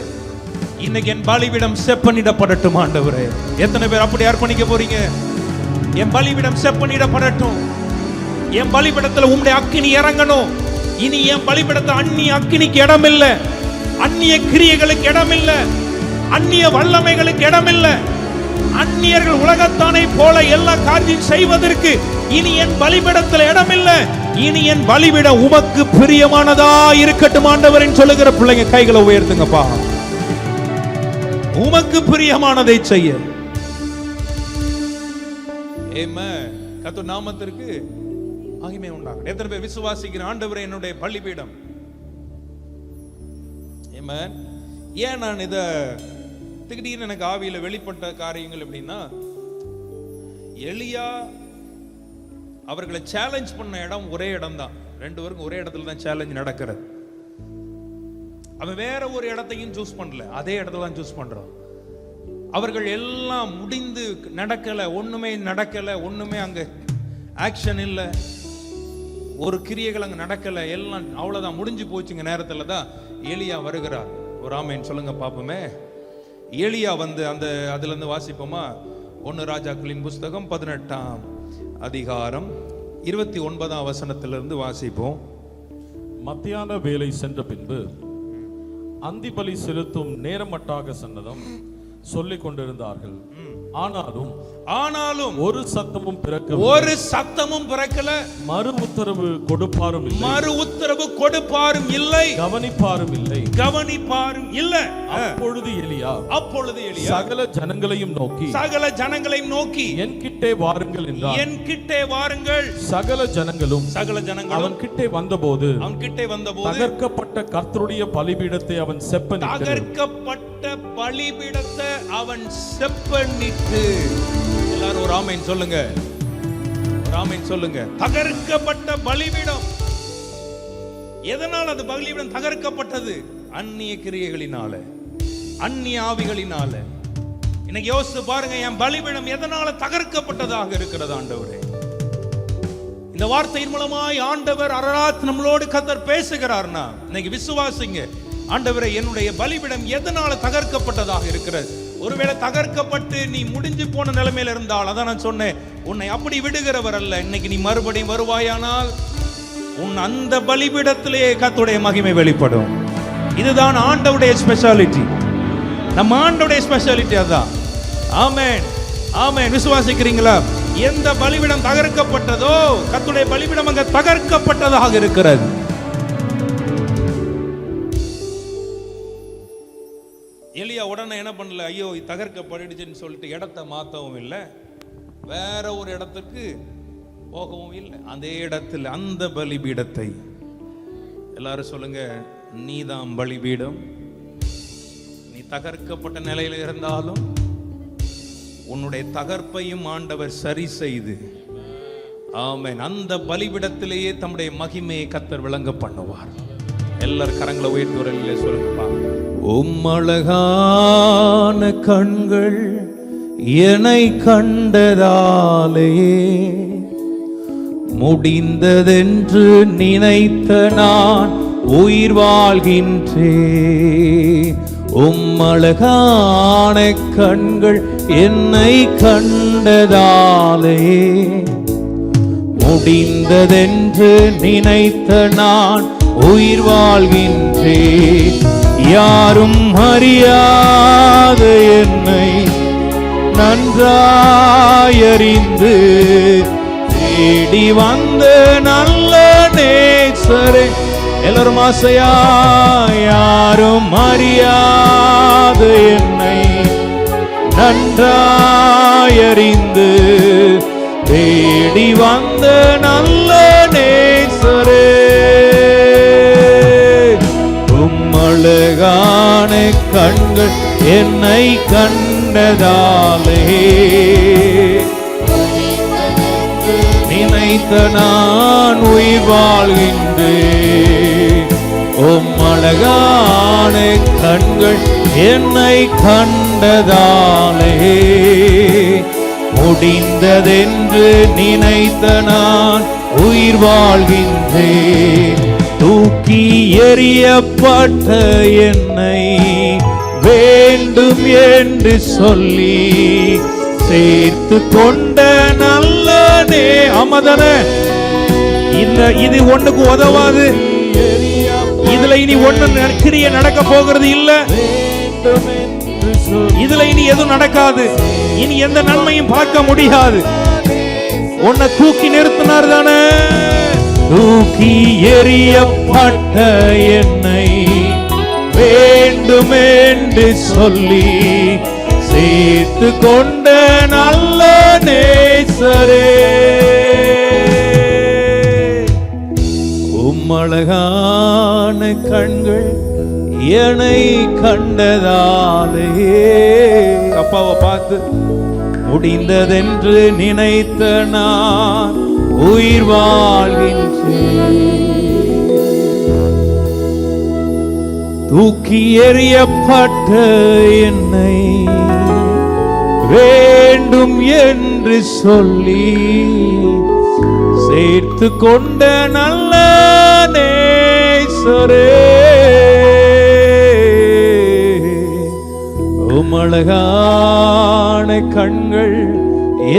இன்னைக்கு என் பலிபீடம் செப்பனிடப்படட்டும் ஆண்டவரே. எத்தனை பேர் அப்படி அர்ப்பணிக்க போறீங்க? என் பலிபீடம் செப்பனிடப்படட்டும். என் பலிபீடத்துல உம்முடைய அக்கினி இறங்கணும். இனி என் பலிபீடத்தை அந்நிய அக்கினிக்கு இடம் இல்ல, அந்நிய கிரியைகளுக்கு இடம் இல்ல, அந்நிய வல்லமைகளுக்கு இடம் இல்ல. அந்நியர்கள் உலகத்தானை போல எல்லா காரியம் செய்வதற்கு இனி என் பலிபீடத்தில் இடம் இல்ல. இனி என் பலிபீடம் உமக்கு பிரியமானதா இருக்கட்டும் ஆண்டவரின் சொல்லுகிற பிள்ளைங்க கைகளை உயர்த்துங்கப்பா. உமக்கு பிரியமானதை செய்ய. கர்த்தர் நாமத்திற்கு மகிமை உண்டாகட்டும். எத்தனை பேர் விசுவாசிக்கிற ஆண்டவரே என்னுடைய பலிபீடம்? ஏன் நான் இத திடீர்னு எனக்கு ஆவியில வெளிப்பட்ட காரியங்கள் எப்படின்னா, எலியா அவர்களை சேலஞ்ச் பண்ண இடம் ஒரே இடம் தான். ரெண்டு பேருக்கும் ஒரே இடத்துல தான் சேலஞ்ச் நடக்கிறது. அவன் வேற ஒரு இடத்தையும் சூஸ் பண்ணல, அதே இடத்துல தான் சூஸ் பண்றான். அவர்கள் எல்லாம் முடிந்து நடக்கல, ஒண்ணுமே நடக்கல, ஒண்ணுமே அங்க ஆக்ஷன் இல்ல, ஒரு கிரியைகள் அங்க நடக்கல, எல்லாம் அவ்வளவுதான், முடிஞ்சு போச்சுங்க. நேரத்துல தான் எலியா வருகிறார். ஒரு ஆமென் சொல்லுங்க பாப்போமே. எலியா வந்து அந்த அதுல இருந்து வாசிப்போமா? 1 ராஜாக்களின் புஸ்தகம் 18ஆம் அதிகாரம் 29ஆம் வசனத்திலிருந்து வாசிப்போம். மத்தியான வேலை சென்ற பின்பு அந்தி பலி செலுத்தும் நேரமட்டாக சன்னதம் சொல்லிக் கொண்டிருந்தார்கள். ஆனாலும் ஒரு சத்தமும் பிறக்கல, மறு உத்தரவு கொடுப்பாரும் இல்லை, கவனிப்பாரும் இல்லை. அப்பொழுது எலியா சகல ஜனங்களையும் நோக்கி என் கிட்டே வாருங்கள் என்றார். சகல ஜனங்களும் அவன் கிட்டே வந்தபோது தகர்க்கப்பட்ட கர்த்தருடைய பலிபீடத்தை அவன் செப்பனிட்டு எல்லாரும் ஒரு ஆமென் சொல்லுங்க, ஒரு ஆமென் சொல்லுங்க. தகர்க்கப்பட்ட பலிபீடம். எதனால் அது பலிபீடம் தகர்க்கப்பட்டது? அந்நிய கிரியைகளினால, அந்நிய ஆவிகளினால. இன்னைக்கு யோசித்து பாருங்க, என் பலிபீடம் எதனால தகர்க்கப்பட்டதாக இருக்கிறது? ஆண்டவரே, இந்த வார்த்தையின் மூலமாய் ஆண்டவர் அரராத் நம்மளோடு கர்த்தர் பேசுகிறார்னா இன்னைக்கு விசுவாசிங்க. ஆண்டவரே, என்னுடைய பலிபீடம் எதனால தகர்க்கப்பட்டதாக இருக்கிறது? ஒருவேளை தகர்க்கப்பட்டு நீ முடிஞ்சு போன நிலைமையில இருந்தால், அதான் நான் சொன்னேன், உன்னை அப்படி விடுகிறவர் அல்ல. இன்னைக்கு நீ மறுபடியும் வருவாயானால் உன் அந்த பலிபீடத்திலே கர்த்தருடைய மகிமை வெளிப்படும். இதுதான் ஆண்டவருடைய ஸ்பெஷாலிட்டி. நம்ம ஆண்டவருடைய ஸ்பெஷாலிட்டி அதான். ஆமென், ஆமென். விசுவாசிக்கிறீங்களா? எந்த பலிபீடம் தகர்க்கப்பட்டதோ கர்த்தருடைய பலிபீடம் அங்க தகர்க்கப்பட்டதாக இருக்கிறது. எலியா உடனே என்ன பண்ணல, ஐயோ தகர்க்கப்பட்டுச்சுன்னு சொல்லிட்டு இடத்தை மாற்றவும் இல்லை, வேற ஒரு இடத்துக்கு போகவும் இல்லை. அதே இடத்துல அந்த பலிபீடத்தை, எல்லாரும் சொல்லுங்க, நீதான் பலிபீடம். நீ தகர்க்கப்பட்ட நிலையில இருந்தாலும் உன்னுடைய தகர்ப்பையும் ஆண்டவர் சரி செய்து, ஆமென், அந்த பலிபீடத்திலேயே தம்முடைய மகிமையை கர்த்தர் விளங்க பண்ணுவார். எல்லாரும் கரங்களை உயர்த்துவதில்லை சொல்லுங்கப்பா. உம்மழகான கண்கள் என்னை கண்டதாலே முடிந்ததென்று நினைத்த நான் உயிர் வாழ்கின்றேன். உம்மழகான கண்கள் என்னை கண்டதாலே முடிந்ததென்று நினைத்த நான் உயிர் வாழ்கின்றேன். யாரும் அறியாத என்னை நன்றாயறிந்து தேடி வந்த நல்ல நேசரே. எல்லாரும் ஆசையா, யாரும் அறியாத என்னை நன்றாயறிந்து தேடி வந்த நல்ல நேசரே. உம்மழகான கண்கள் என்னை கண்டதாலே நினைத்த நான் உயிர் வாழ்கின்றேன். உம்மழகான கண்கள் என்னை கண்டதாலே முடிந்ததென்று நினைத்த நான் உயிர் வாழ்கின்றேன். தூக்கி எறியப்பட்ட என்னை வேண்டும் என்று சொல்லி சேர்த்து கொண்ட நல்ல நல்லனே. ஆமாதானே? இது ஒண்ணுக்கு உதவாது. இதுல இனி ஒண்ணு கிரிய நடக்க போகிறது இல்ல. இதுல இனி எதுவும் நடக்காது. இனி எந்த நன்மையும் பார்க்க முடியாது. உன்னை தூக்கி நிறுத்தினார் தானே. தூக்கி எறியப்பட்ட என்னை வேண்டுமென்று சொல்லி சேர்த்து கொண்ட நல்ல நேசரே, உம்மழகான கண்கள் என்னை கண்டதாலே அப்பாவை பார்த்து முடிந்ததென்று நினைத்த நான் உயிர் வாழ்கின்றேன். தூக்கி எறியப்பட்ட என்னை வேண்டும் என்று சொல்லி சேர்த்து கொண்ட நல்ல நேசரே, உமழகான கண்கள்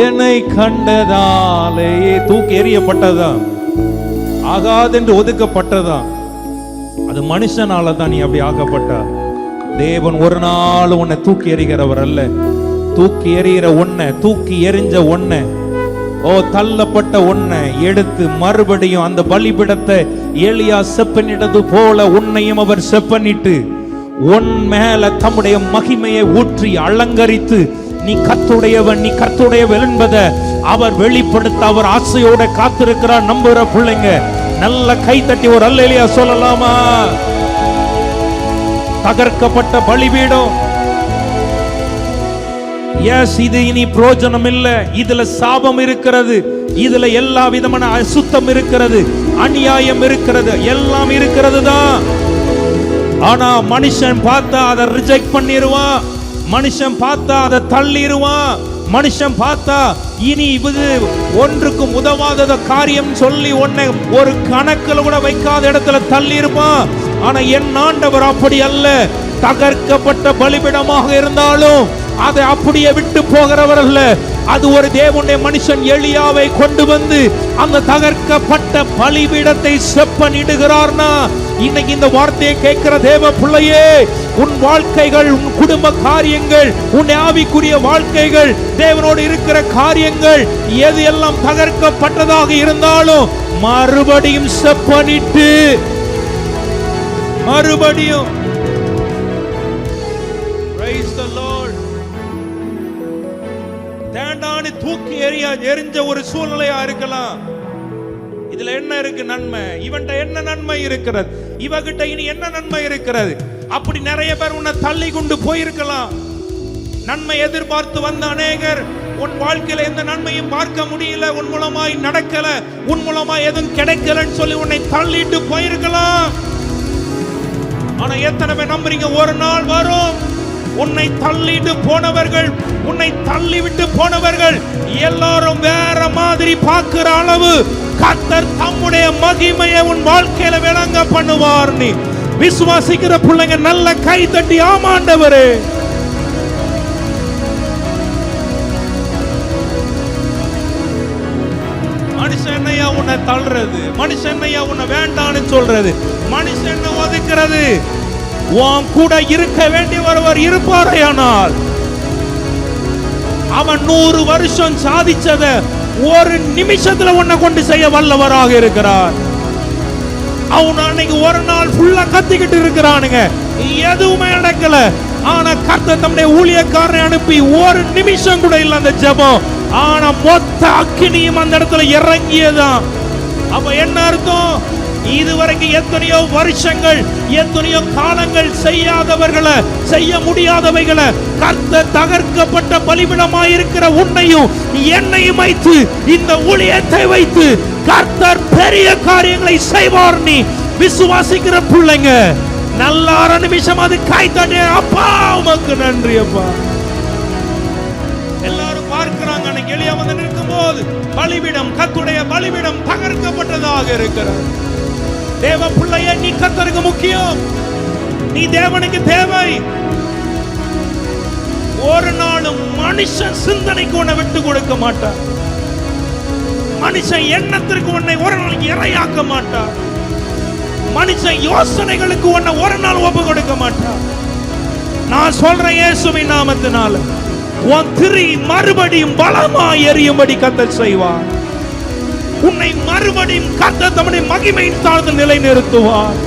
என்னை கண்டதாலே. தூக்கி எறியப்பட்டதா, ஆகாதென்று ஒதுக்கப்பட்டதா, அது மனுஷனால தான் நீ அப்படி ஆக்கப்பட்ட. தேவன் ஒரு நாள் உன்னை தூக்கி எறிகிறவர் அல்ல. தூக்கி எறிகிற உன்னை, தூக்கி எறிஞ்ச உன்னை, தள்ளப்பட்ட உன்னை எடுத்து மறுபடியும் அந்த பலிபீடத்தை எலியா செப்பனிட்டது போல உன்னையும் அவர் செப்பனிட்டு உன் மேல தம்முடைய மகிமையை ஊற்றி அலங்கரித்து நீ கர்த்தருடையவன், நீ கர்த்தருடையவன் என்பதை அவர் வெளிப்படுத்த அவர் ஆசையோட காத்திருக்கிறார். நம்புற பிள்ளைங்க நல்ல கை தட்டி ஒரு அல்லேலூயா சொல்லலாமா? தகர்க்கப்பட்ட பலிபீடம், இது இனி பிரயோஜனம் இல்ல. இதுல சாபம் இருக்கிறது, இதுல எல்லா விதமான அசுத்தம் இருக்கிறது, அநியாயம் இருக்கிறது, எல்லாம் இருக்கிறது தான். ஆனா மனுஷன் பார்த்தா அதை ரிஜெக்ட் பண்ணிடுவான். மனுஷன் பார்த்தா அதை தள்ளிடுவான். மனுஷன் பார்த்தா இனி இது ஒன்றுக்கும் உதவாத காரியம் சொல்லி உன்னை ஒரு கணக்கில் கூட வைக்காத இடத்துல தள்ளி இருப்பான். ஆனா என் ஆண்டவர் அப்படி அல்ல. தகர்க்கப்பட்ட பலிபீடமாக இருந்தாலும் அதை அப்படியே விட்டு போகிறவர் அல்ல. அது ஒரு தேவனுடைய மனுஷன் எலியாவை கொண்டு வந்து அந்த தகர்க்கப்பட்ட பலிபீடத்தை செப்பனிடுகிறார்னா, இன்னைக்கு இந்த வார்த்தையை கேட்கிற தேவ பிள்ளையே, உன் வாழ்க்கைகள், உன் குடும்ப காரியங்கள், உன் ஆவிக்குரிய வாழ்க்கைகள், தேவனோடு இருக்கிற காரியங்கள் எது எல்லாம் தகர்க்கப்பட்டதாக இருந்தாலும் மறுபடியும் செப்பனிட்டு மறுபடியும் தேண்டானி தூக்கி எறிஞ்ச ஒரு சூழ்நிலையா இருக்கலாம். இதுல என்ன இருக்கு நன்மை? இவன்ட்ட என்ன நன்மை இருக்கிறது? இவகிட்ட இனி என்ன நன்மை இருக்கிறது? அப்படி நிறைய பேர் உன்னை தள்ளி கொண்டு போயிருக்கலாம். நன்மை எதிர்பார்த்து வந்த அநேகர் உன் வாழ்க்கையில எந்த நன்மையும் பார்க்க முடியல, உன் மூலமாய் நடக்கல, உன் மூலமாய் எதுவும் கிடைக்கலன்னு சொல்லி உன்னை தள்ளிட்டு போயிருக்கலாம். ஆனா எத்தனை பேர் நம்புறீங்க ஒரு நாள் வரும் உன்னை தள்ளிட்டு போனவர்கள், உன்னை தள்ளிவிட்டு போனவர்கள் எல்லாரும் வேற மாதிரி பார்க்கிற அளவு கர்த்தர் தம்முடைய மகிமையை உன் வாழ்க்கையில விளங்க பண்ணுவார். நீ விசுவாசிக்கிற பிள்ளைங்க நல்ல கை தட்டி ஆமாண்டவரே. மனுஷன் என்னையா உன்னை தள்ளுறது? மனுஷன் என்னையா உன்னை வேண்டான்னு சொல்றது? மனுஷன் என்ன ஒதுக்கிறது? உன் கூட இருக்க வேண்டிய ஒருவர் இருப்பாரையானால் அவன் 100 வருஷம் சாதிச்சத ஒரு நிமிஷத்துல உன்னை கொண்டு செய்ய வல்லவராக இருக்கிறார். அவன் அன்னைக்கு ஒரு நாள் ஃபுல்லா கத்திக்கிட்டு இருக்கிறானுங்க, எதுவுமே நடக்கல. ஆனா கர்த்தர் தம்முடைய ஊழியக்காரரை அனுப்பி ஒரு நிமிஷம் கூட இல்ல அந்த ஜெபம், ஆனா மொத்த அக்கினியும் அந்த இடத்துல இறங்கியதான். அப்ப என்ன அர்த்தம்? இதுவரைக்கும் எத்தனையோ வருஷங்கள், எத்தனையோ காலங்கள் செய்யாதவர்களை, செய்ய முடியாதவைகளை கர்த்தர் தகர்க்கப்பட்ட பலிபீடமாயிருக்கிற உன்னையும் என்னையும் வைத்து, இந்த ஊழியத்தை வைத்து கர்த்தர் பெரிய காரியங்களை செய்வார். நீ விசுவாசிக்கிற பிள்ளைங்க நல்ல 6 நிமிஷம் அது காய்த்தானே. அப்பா உமக்கு நன்றி அப்பா. எல்லாரும் பார்க்கிறாங்க, அன்னைக்கு எலியா வந்து நிற்கும் போது பலிபீடம், கர்த்தருடைய பலிபீடம் தகர்க்கப்பட்டதாக இருக்கிறது. தேவ பிள்ளையே, நீ கர்த்தருக்கு முக்கியம், நீ தேவனுக்கு தேவை. ஒரு நாளும் மனுஷன் சிந்தனைக்கு உன்னை விட்டு கொடுக்க மாட்டார். மனுஷன் எண்ணத்திற்கு உன்னை ஒரு நாள் இரையாக்க மாட்டார். மனுஷன் யோசனைகளுக்கு உன்னை ஒரு நாள் ஒப்பு கொடுக்க மாட்டார். நான் சொல்றேன் இயேசுவின் நாமத்தினால உன் திரி மறுபடியும் பலமாய் எரியும்படி கர்த்தர் செய்வார். உன்னை மறுபடியும் கர்த்தர் தம்முடைய மகிமையின் ஸ்தானத்தில் நிலைநிறுத்துவார்.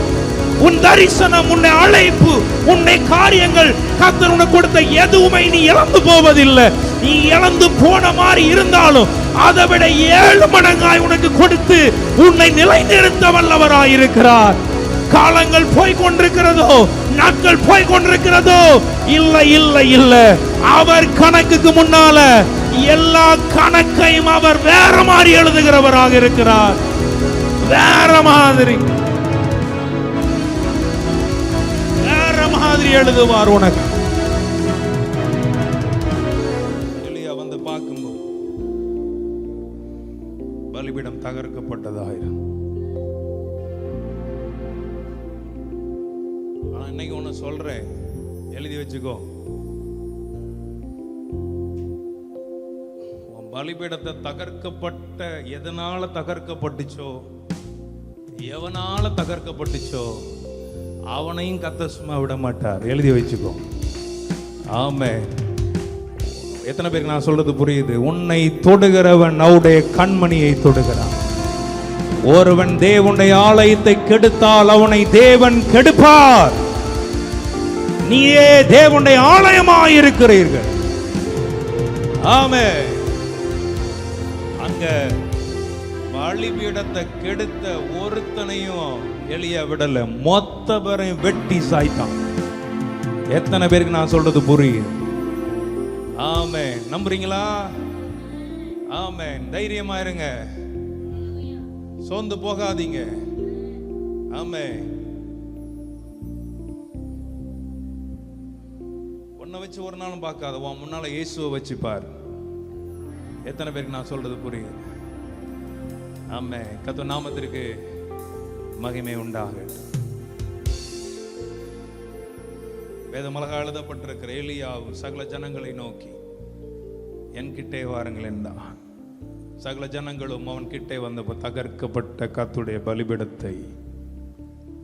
உன் தரிசனம், உன்னை அழைப்பு, உன்னை காரியங்கள் கர்த்தர் உனக்கு கொடுத்த எதுவுமே நீ இழந்து போவதில்லை. நீ இழந்து போன மாதிரி இருந்தாலும் அதை விட 7 மடங்காய் உனக்கு கொடுத்து உன்னை நிலைநிறுத்த வல்லவராய் இருக்கிறார். காலங்கள் போய் கொண்டிருக்கிறதோ, நாட்கள் போய் கொண்டிருக்கிறதோ, இல்லை இல்லை இல்லை, அவர் கணக்குக்கு முன்னால எல்லா கணக்கையும் அவர் வேற மாதிரி எழுதுகிறவராக இருக்கிறார். வேற மாதிரி எழுதுவார் உனக்கு. எலியா வந்து பார்க்கும்போது பலிபீடம் தகர்க்கப்பட்டதாயிரம். ஆனா இன்னைக்கு ஒண்ணு சொல்றேன், எழுதி வச்சுக்கோ. பலிபீடத்தை தகர்க்கப்பட்ட எதனால தகர்க்கப்பட்டுச்சோ, எவனால தகர்க்கப்பட்டுச்சோ, அவனையும் கர்த்தர் சும்மா விட மாட்டார். எழுதி வச்சுக்கோ. ஆமென். எத்தனை பேருக்கு நான் சொல்றது புரியுது? உன்னை தொடுகிறவன் அவருடைய கண்மணியை தொடுகிறான். ஒருவன் தேவனுடைய ஆலயத்தை கெடுத்தால் அவனை தேவன் கெடுப்பார். நீயே தேவனுடைய ஆலயமாய் இருக்கிறீர்கள். ஆமென். அங்க பலிபீடத்தை கெடுத்த ஒருத்தனையும் எலியா விடல, மொத்த பேரையும் வெட்டி சாய்த்தான். எத்தனை பேருக்கு நான் சொல்றது புரியுது? ஆமென். நம்புறீங்களா? ஆமென். தைரியமா இருங்க, சோர்ந்து போகாதீங்க. ஆமென். உன்னை வச்சு ஒரு நாளும் பார்க்காத, உன் முன்னால இயேசுவை வச்சு பார். எத்தனை பேருக்கு நான் சொல்றது புரியுது? ஆமென். கர்த்தர் நாமத்திற்கு மகிமை உண்டாகட்டும். வேதமலக எழுதப்பட்டிருக்கிற எலியாவும் சகல ஜனங்களை நோக்கி என் கிட்டே வாருங்கள் என்றான். சகல ஜனங்களும் அவன் கிட்டே வந்த தகர்க்கப்பட்ட கர்த்தருடைய பலிபீடத்தை,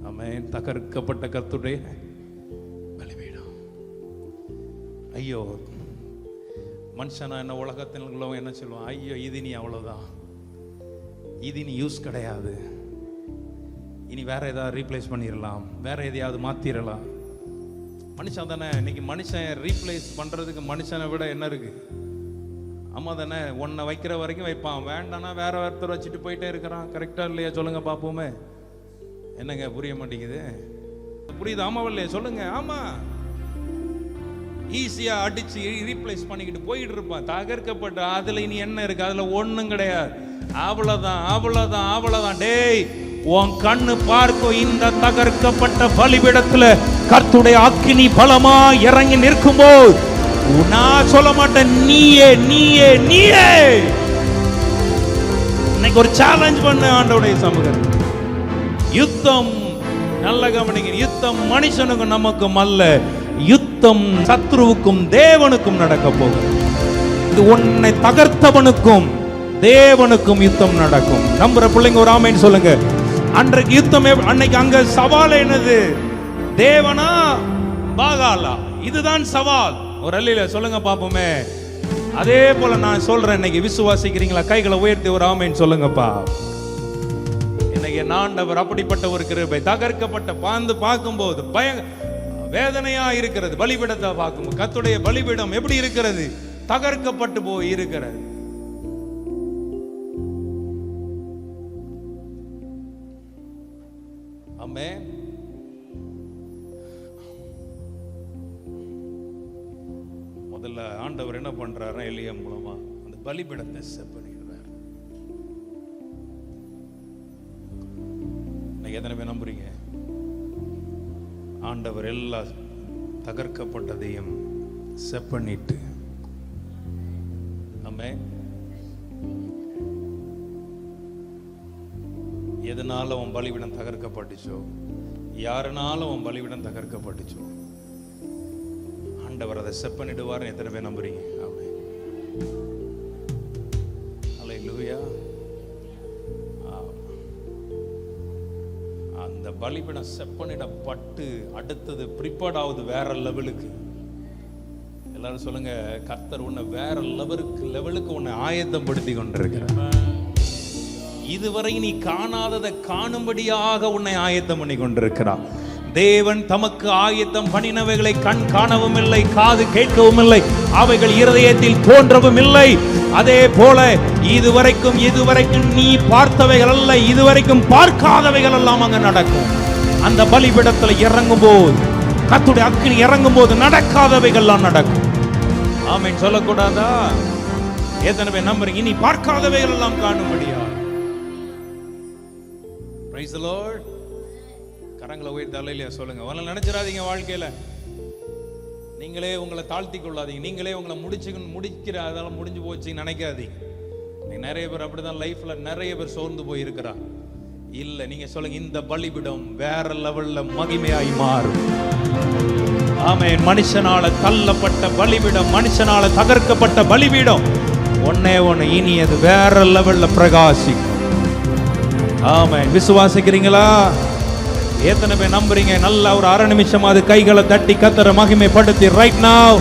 ஆமென், தகர்க்கப்பட்ட கர்த்தருடைய பலிபீடம். ஐயோ, மனுஷனா என்ன உலகத்தில் என்ன சொல்லுவான்? ஐயோ, இது நீ அவ்வளவுதான், இது நீ யூஸ் கிடையாது, இனி வேற ஏதாவது ரீப்ளேஸ் பண்ணிடலாம், வேற எதையாவது மாத்திரலாம். மனுஷன் தானே. இன்னைக்கு மனுஷன் ரீப்ளேஸ் பண்றதுக்கு மனுஷனை விட என்ன இருக்கு? ஆமா தானே. ஒன்னை வைக்கிற வரைக்கும் வைப்பான், வேண்டானா வேற ஒருத்தர் வச்சுட்டு போயிட்டே இருக்கிறான். கரெக்டா இல்லையா? சொல்லுங்க பாப்போமே. என்னங்க புரிய மாட்டேங்குது? புரியுது? ஆமாவா இல்லையா? சொல்லுங்க. ஆமா, ஈஸியா அடிச்சு ரீப்ளேஸ் பண்ணிக்கிட்டு போயிட்டு இருப்பான். தகர்க்கப்பட்ட அதுல இனி என்ன இருக்கு? அதுல ஒண்ணும் கிடையாது. அவ்வளவுதான் அவ்வளவுதான் அவ்வளவுதான். டேய், உன் கண்ணு பார்க்கும் இந்த தகர்க்கப்பட்ட பலிபீடத்துல கர்த்தருடைய அக்கினி பலமா இறங்கி நிற்கும்போது நான் சொல்ல மாட்டேன், நீயே நீயே நீயே. இன்னைக்கு ஒரு சேலஞ்ச் பண்ண ஆண்டவருடைய சமூகத்தில். யுத்தம், நல்ல கவனிங்க, யுத்தம் மனுஷனுக்கும் நமக்கும் அல்ல, யுத்தம் சத்ருவுக்கும் தேவனுக்கும் நடக்க போகுது. இது உன்னை தகர்த்தவனுக்கும் தேவனுக்கும் யுத்தம் நடக்கும். நம்புற பிள்ளைங்க ஒரு ஆமென் சொல்லுங்க. அன்றைக்கு யுத்தம், அன்னைக்கு அங்க சவால் என்னது? தேவனா பாகாலா? இதுதான் சவால். ஒரு அல்லையில சொல்லுங்க பாப்போமே. அதே போல நான் சொல்றேன், இன்னைக்கு விசுவாசிக்கிறீங்களா? கைகளை உயர்த்தி ஒரு ஆமென் சொல்லுங்கப்பா. இன்னைக்கு ஆண்டவர் அப்படிப்பட்ட ஒரு கிருபை, தகர்க்கப்பட்ட பாந்து பார்க்கும்போது வேதனையா இருக்கிறது. பலிபீடத்தை பார்க்கும்போது கர்த்தருடைய பலிபீடம் எப்படி இருக்கிறது? தகர்க்கப்பட்டு போய் இருக்கிறது. ஆமென். முதல்ல ஆண்டவர் என்ன பண்றாரு? எலியா மூலமா அந்த பலிபீடத்தை செட் பண்ணிடுறார். எத்தனை பேர் நம்புறீங்க? ஆண்டவர் எல்லா தகர்க்கப்பட்டதையும் செட் பண்ணிட்டு, ஆமென், எதனால உன் பலிபீடம் தகர்க்கப்பட்டுச்சோ, யாருனாலும் உன் பலிபீடம் தகர்க்கப்பட்டுச்சோ, ஆண்டவர் அதை செட் பண்ணிடுவார். எத்தனை பேர் நம்புறீங்க? ஆமென். அல்லேலூயா. இந்த பலிபீடம் செப்பனிடப்பட்டு அடுத்தது ப்ரிப்பேர்ட் ஆகுது வேற லெவலுக்கு. எல்லாரும் சொல்லுங்க, கர்த்தர் உன்னை வேற லெவலுக்கு உன்னை ஆயத்தம் படுத்தி கொண்டிருக்கிறார். இதுவரை நீ காணாததை காணும்படியாக உன்னை ஆயத்தம் பண்ணி கொண்டிருக்கிறார். தேவன் தமக்கு ஆயத்தம் பண்ணினவைகளை கண் காணவும் இல்லை, காது கேட்கவும் இல்லை, அவைகள் இருதயத்தில் தோன்றவும் இல்லை. அதே போல இதுவரைக்கும் நீ பார்த்தவைகள் அல்ல, இதுவரைக்கும் பார்க்காதவைகள் எல்லாம் அங்க நடக்கும். அந்த பலிபீடத்துல இறங்கும் போது, கர்த்தருடைய அக்கினி இறங்கும் போது நடக்காதவைகள் எல்லாம் நடக்கும். ஆமென் சொல்லக்கூடாதா? எத்தனை பேர் நம்புறீங்க? இனி பார்க்காதவைகள் எல்லாம் காணும்படியா? Praise the Lord. கரங்களை உயர்த்தி அல்லேலூயா சொல்லுங்க. வரல நினைச்சிடாதீங்க, வாழ்க்கையில நீங்களே உங்களை தாழ்த்தி கொள்ளாதீங்க, நீங்களே உங்களை முடிக்கிற அதெல்லாம் முடிஞ்சு போச்சு நினைக்காதீங்க. நிறைய பேர் அப்படிதான் லைஃப்ல நிறைய பேர் சோர்ந்து போய் இருக்கிறா. இல்ல, நீங்க சொல்லுங்க, இந்த பலிபீடம் வேற லெவல்ல மகிமையாய் மாறும். ஆமென். மனுஷனால தள்ளப்பட்ட பலிபீடம், மனுஷனால தகர்க்கப்பட்ட பலிபீடம் ஒன்னே ஒண்ணு, இனி அது வேற லெவல்ல பிரகாசிக்கும். ஆமென். விசுவாசிக்கிறீங்களா? எத்தனை பேர் நம்புறீங்க? நல்ல ஒரு அரை நிமிஷம் அது கைகளை தட்டி கர்த்தரை மகிமைப்படுத்தி ரைட் நவ.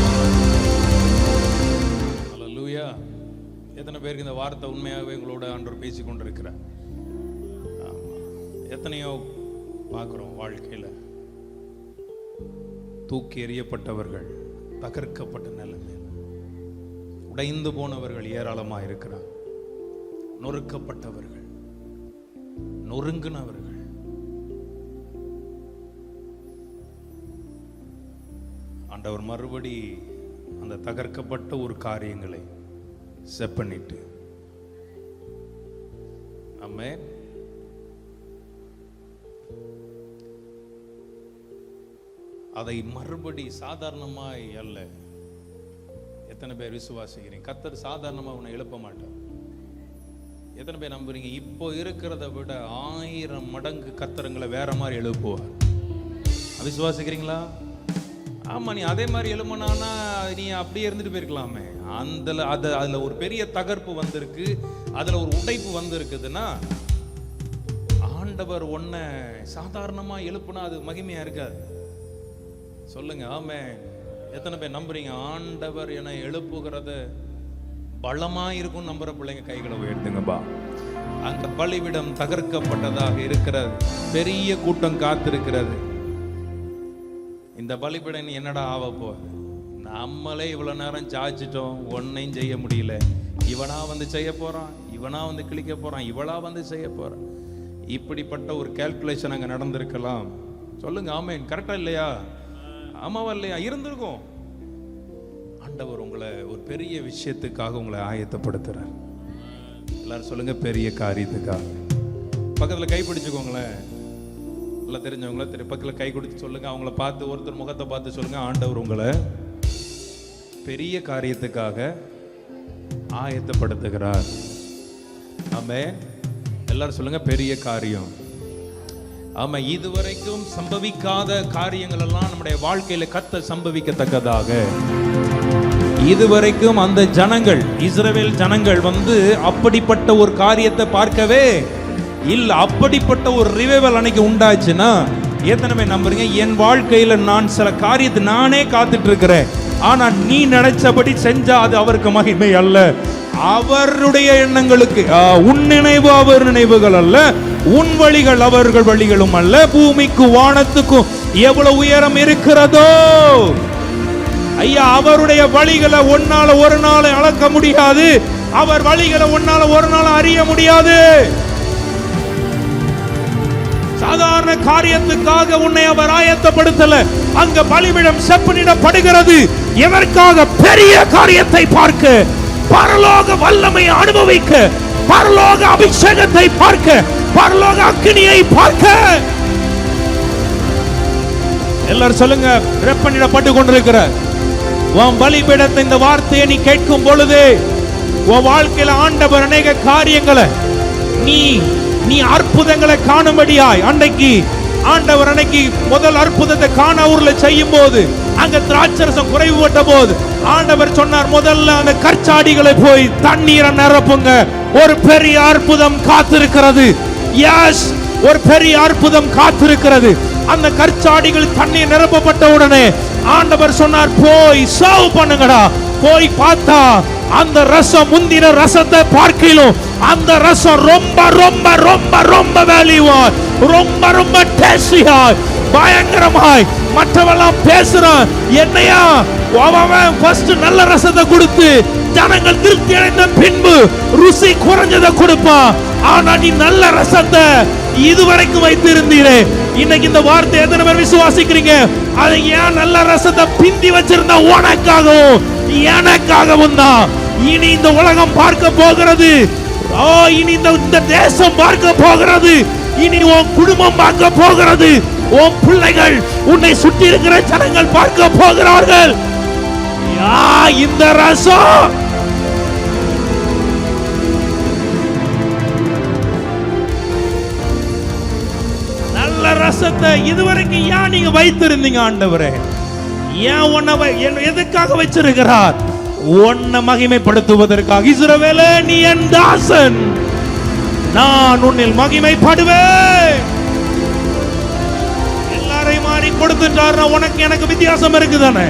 ஹல்லேலூயா. எத்தனை பேருக்கு இந்த வார்த்தை உண்மையாகவே உங்களோட ஆண்டவர் பேசி கொண்டிருக்கிறார்? எத்தனையோ பார்க்கிறோம் வாழ்க்கையில தூக்கி எறியப்பட்டவர்கள், தகர்க்கப்பட்ட நிலைமையில் உடைந்து போனவர்கள் ஏராளமாக இருக்கிறார். நொறுக்கப்பட்டவர்கள், நொறுங்கினவர்கள். ஆண்டவர் மறுபடி அந்த தகர்க்கப்பட்ட ஒரு காரியங்களை செப்பனிட்டு, ஆமென், அதை மறுபடி சாதாரணமாய் அல்ல. எத்தனை பேர் விசுவாசிக்கிறீங்க? கர்த்தர் சாதாரணமா உன்னை எழுப்ப மாட்டார். எத்தனை பேர் நம்புறீங்க? இப்போ இருக்கிறத விட 1000 மடங்கு கர்த்தருங்களை வேற மாதிரி எழுப்புவார். விசுவாசிக்கிறீங்களா? ஆமா, நீ அதே மாதிரி எழுமனானா நீ அப்படியே இருந்துட்டு போயிருக்கலாமே. அதுல ஒரு பெரிய தகர்ப்பு வந்திருக்கு, அதுல ஒரு உடைப்பு வந்திருக்குதுன்னா ஆண்டவர் ஒன்ன சாதாரணமா எழுப்புனா அது மகிமையா இருக்காது. சொல்லுங்க ஆமென். எத்தனை பேர் நம்புறீங்க? ஆண்டவர் என்னை எழுப்புகிறது பலமா இருக்கும் நம்புற பிள்ளைங்க கைகளை உயர்த்துங்கப்பா. அந்த பலிபீடம் தகர்க்கப்பட்டதாக இருக்கிறது, பெரிய கூட்டம் காத்திருக்கிறது. இந்த பலிபீடம் என்னடா ஆக போகுது? நம்மளே இவ்வளவு நேரம் சாய்ச்சிட்டோம், ஒன்னையும் செய்ய முடியல. இவனா வந்து செய்ய போறான், இவனா வந்து கிழிக்க போறான், இவளா வந்து செய்ய போறான். இப்படிப்பட்ட ஒரு கால்குலேஷன் அங்க நடந்திருக்கலாம். சொல்லுங்க ஆமென். கரெக்டா இல்லையா? ஆமாவா இல்லையா? இருந்திருக்கும். ஆண்டவர் உங்களை ஒரு பெரிய விஷயத்துக்காக உங்களை ஆயத்தப்படுத்துறார். எல்லாரும் சொல்லுங்க, பெரிய காரியத்துக்காக. பக்கத்துல கை பிடிச்சுக்கோங்களேன். நல்லா தெரிஞ்சவங்கள பக்கத்துல கை கொடுத்து சொல்லுங்க. அவங்கள பார்த்து, ஒருத்தர் முகத்தை பார்த்து சொல்லுங்க, ஆண்டவர் உங்களை பெரிய காரியத்துக்காக ஆயத்தப்படுத்துகிறார். ஆமென். எல்லாரும் சொல்லுங்க, பெரிய காரியம். ஆமா, இதுவரைக்கும் சம்பவிக்காத காரியங்கள் எல்லாம் நம்முடைய வாழ்க்கையில கர்த்தர் சம்பவிக்கத்தக்கதாக, இதுவரைக்கும் அந்த ஜனங்கள், இஸ்ரவேல் ஜனங்கள் அப்படிப்பட்ட ஒரு காரியத்தை பார்க்கவே இல்ல. அப்படிப்பட்ட ஒரு ரிவைவல் அன்னைக்கு உண்டாச்சுன்னா எத்தனை பேர் நம்புறீங்க? என் வாழ்க்கையில நான் சில காரியத்தை நானே காத்துட்டு இருக்கிறேன், ஆனா நீ நினைச்சபடி செஞ்சா அது அவருக்கு மகிமை அல்ல. அவருடைய எண்ணங்களுக்கு உன் நினைவு அவர் நினைவுகள் அல்ல, உன் வழிகள் அவர்கள் வழிகளும் அல்ல. பூமிக்கு வானத்துக்கும் எவ்வளவு உயரம் இருக்கிறதோ ஐயா, அவருடைய வழிகளை ஒன்னால ஒரு நாள் அளக்க முடியாது, அவர் வழிகளை ஒன்னால ஒரு நாள் அறிய முடியாது. சாதாரண காரியத்துக்காக உன்னை அவர் ஆயத்தப்படுத்தல. அங்க பலிபீடம் செப்பனிடப்படுகிறது எதற்காக? பெரிய காரியத்தை பார்க்க, பரலோக வல்லமையை அனுபவிக்க, பரலோக அபிஷேகத்தை பார்க்க, பரலோக அக்கினியை பார்க்க. எல்லாரும் சொல்லுங்க, செப்பனிடப்பட்டு கொண்டிருக்கிற உன் பலிபீடத்தை இந்த வார்த்தையை நீ கேட்கும் பொழுது உன் வாழ்க்கையில ஆண்டவர் அநேக காரியங்களை நீ அற்புதங்களை காணும்படியாய், அன்னைக்கு ஆண்டவர் அன்னைக்கு முதல் அற்புதத்தை கானாவூர்ல செய்யும் போது அங்க திராட்சரசம் குறைவுபட்ட போது ஆண்டவர் சொன்னார், முதல்ல அந்த கற்சாடிகளை போய் தண்ணீரை நிரப்புங்க, ஒரு பெரிய அற்புதம் காத்திருக்கிறது. எஸ், ஒரு பெரிய அற்புதம் காத்திருக்கிறது. அந்த கற்சாடிகள் தண்ணீர் நிரப்பப்பட்ட உடனே ஆண்டவர் சொன்னார், போய் சர்வ் பண்ணுங்கடா. போய் பார்த்தா அந்த ரசம் முந்தின ரசத்தை பார்க்கலாம். அந்த ரசம் ரொம்ப ரொம்ப ரொம்ப ரொம்ப வேல்யூவா, ரொம்ப ரொம்ப டேஸ்டியா, பயங்கரமாய். மற்றவெல்லாம் பேசுறான், என்னையா அவன் ஃபர்ஸ்ட் நல்ல ரசத்தை கொடுத்து ஜனங்கள் திருப்தி அடைந்த பின்பு ருசி குறைஞ்சதை கொடுப்பான். ஆனா நீ நல்ல ரசத்தை இதுவரைக்கும் வைத்திருந்தீரே. இன்னைக்கு இந்த வார்த்தை எத்தனை பேர் விசுவாசிக்கிறீங்க? அதை ஏன் நல்ல ரசத்தை பிந்தி வச்சிருந்த உனக்காகவும் எனக்காகவும் தான். இனி இந்த உலகம் பார்க்க போகிறது, இனி இந்த தேசம் பார்க்க போகிறது, இனி உன் குடும்பம் பார்க்க போகிறது, உன் பிள்ளைகள், உன்னை சுற்றி இருக்கிற ஜனங்கள் பார்க்க போகிறார்கள். இந்த ரசம் நல்ல ரசத்தை இதுவரைக்கும் ஏன் நீங்க வைத்திருந்தீங்க? ஆண்டவரே, ஏன் உன்னை எதுக்காக வச்சிருக்கிறார்? உன்னை மகிமைப்படுத்துவதற்காக. இஸ்ரவேலே, நீ என் தாசன், நான் உன்னில் மகிமைப்படுவேன். எல்லாரையும் மாறி கொடுத்துட்டாருன்னா உனக்கு எனக்கு வித்தியாசம் இருக்குதானே?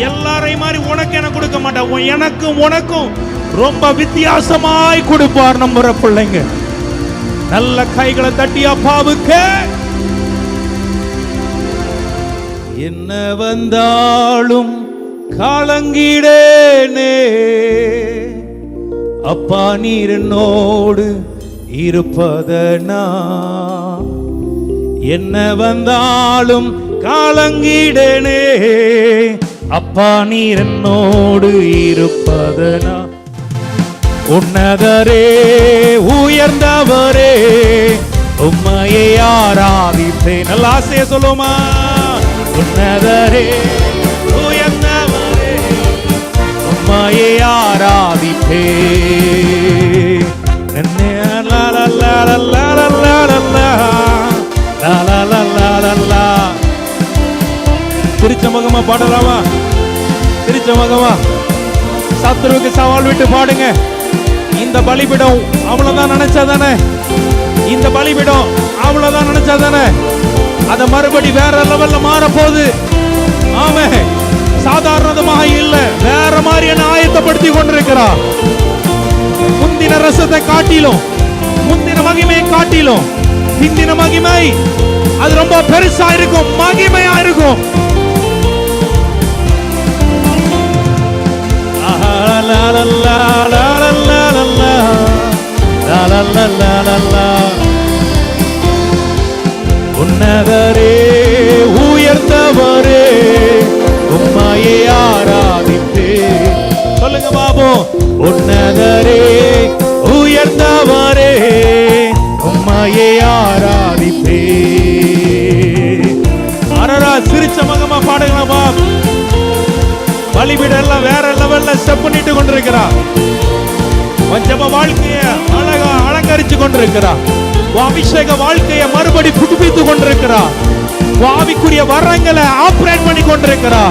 எல்லாரையும் மாறி உனக்கு எனக்கு கொடுக்க மாட்டேன். எனக்கும் உனக்கும் ரொம்ப வித்தியாசமாய் கொடுப்பார் நம்புற பிள்ளைங்க. நல்ல கைகளை தட்டி அப்பாவுக்கு. என்ன வந்தாலும் காலங்கிடேனே, அப்பா நீர் என்னோடு இருப்பதனா. என்ன வந்தாலும் காலங்கிடேனே, அப்பா நீர் என்னோடு இருப்பதனா. உன்னதரே உயர்ந்தவரே, உம்மையை ஆராதிப்பேன். நல்ல ஆசைய சொல்லுமா? உன்னதரே உயர்ந்தவரே, உம்மையை ஆராதிப்பேன். திருச்ச மகமா பாடலாமா? திருச்ச மகமா சத்துருவுக்கு சவால் விட்டு பாடுங்க. இந்த பலிபீடம் அவ்வளவுதான் நினைச்சாதானே? இந்த பலிபீடம் அவ்வளவுதான் நினைச்சாதானே? அத மறுபடி வேற லெவல்ல மாற போகுது. ஆமே, சாதாரணமாக இல்ல, வேற மாதிரி என்ன ஆயத்தப்படுத்தி கொண்டிருக்கிறார். முந்தின ரசத்தை காட்டிலும், முந்தின மகிமையை காட்டிலும் பிந்தின மகிமை அது ரொம்ப பெருசா இருக்கும், மகிமையா இருக்கும். உன்னதரே உயர்ந்தவரே, உம்மையை ஆராதிப்பே. சொல்லுங்க பாபு. உன்னதரே உயர்ந்தவரே, உம்மையை ஆராதிப்பே. அரரா சிரிச்ச மகமா பாடுங்களா பாப். பலிபீடம் எல்லாம் வேற லெவல்ல ஸ்டெப் பண்ணிட்டு கொண்டிருக்கிறா. கொஞ்சமா வாழ்க்கைய அழகா அலங்கரிச்சு கொண்டிருக்கிறா. அபிஷேக வாழ்க்கையை மறுபடி புதுப்பித்து கொண்டிருக்கிறா. ஆவிக்குரிய வரங்களை ஆபரேட் பண்ணி கொண்டிருக்கிறா.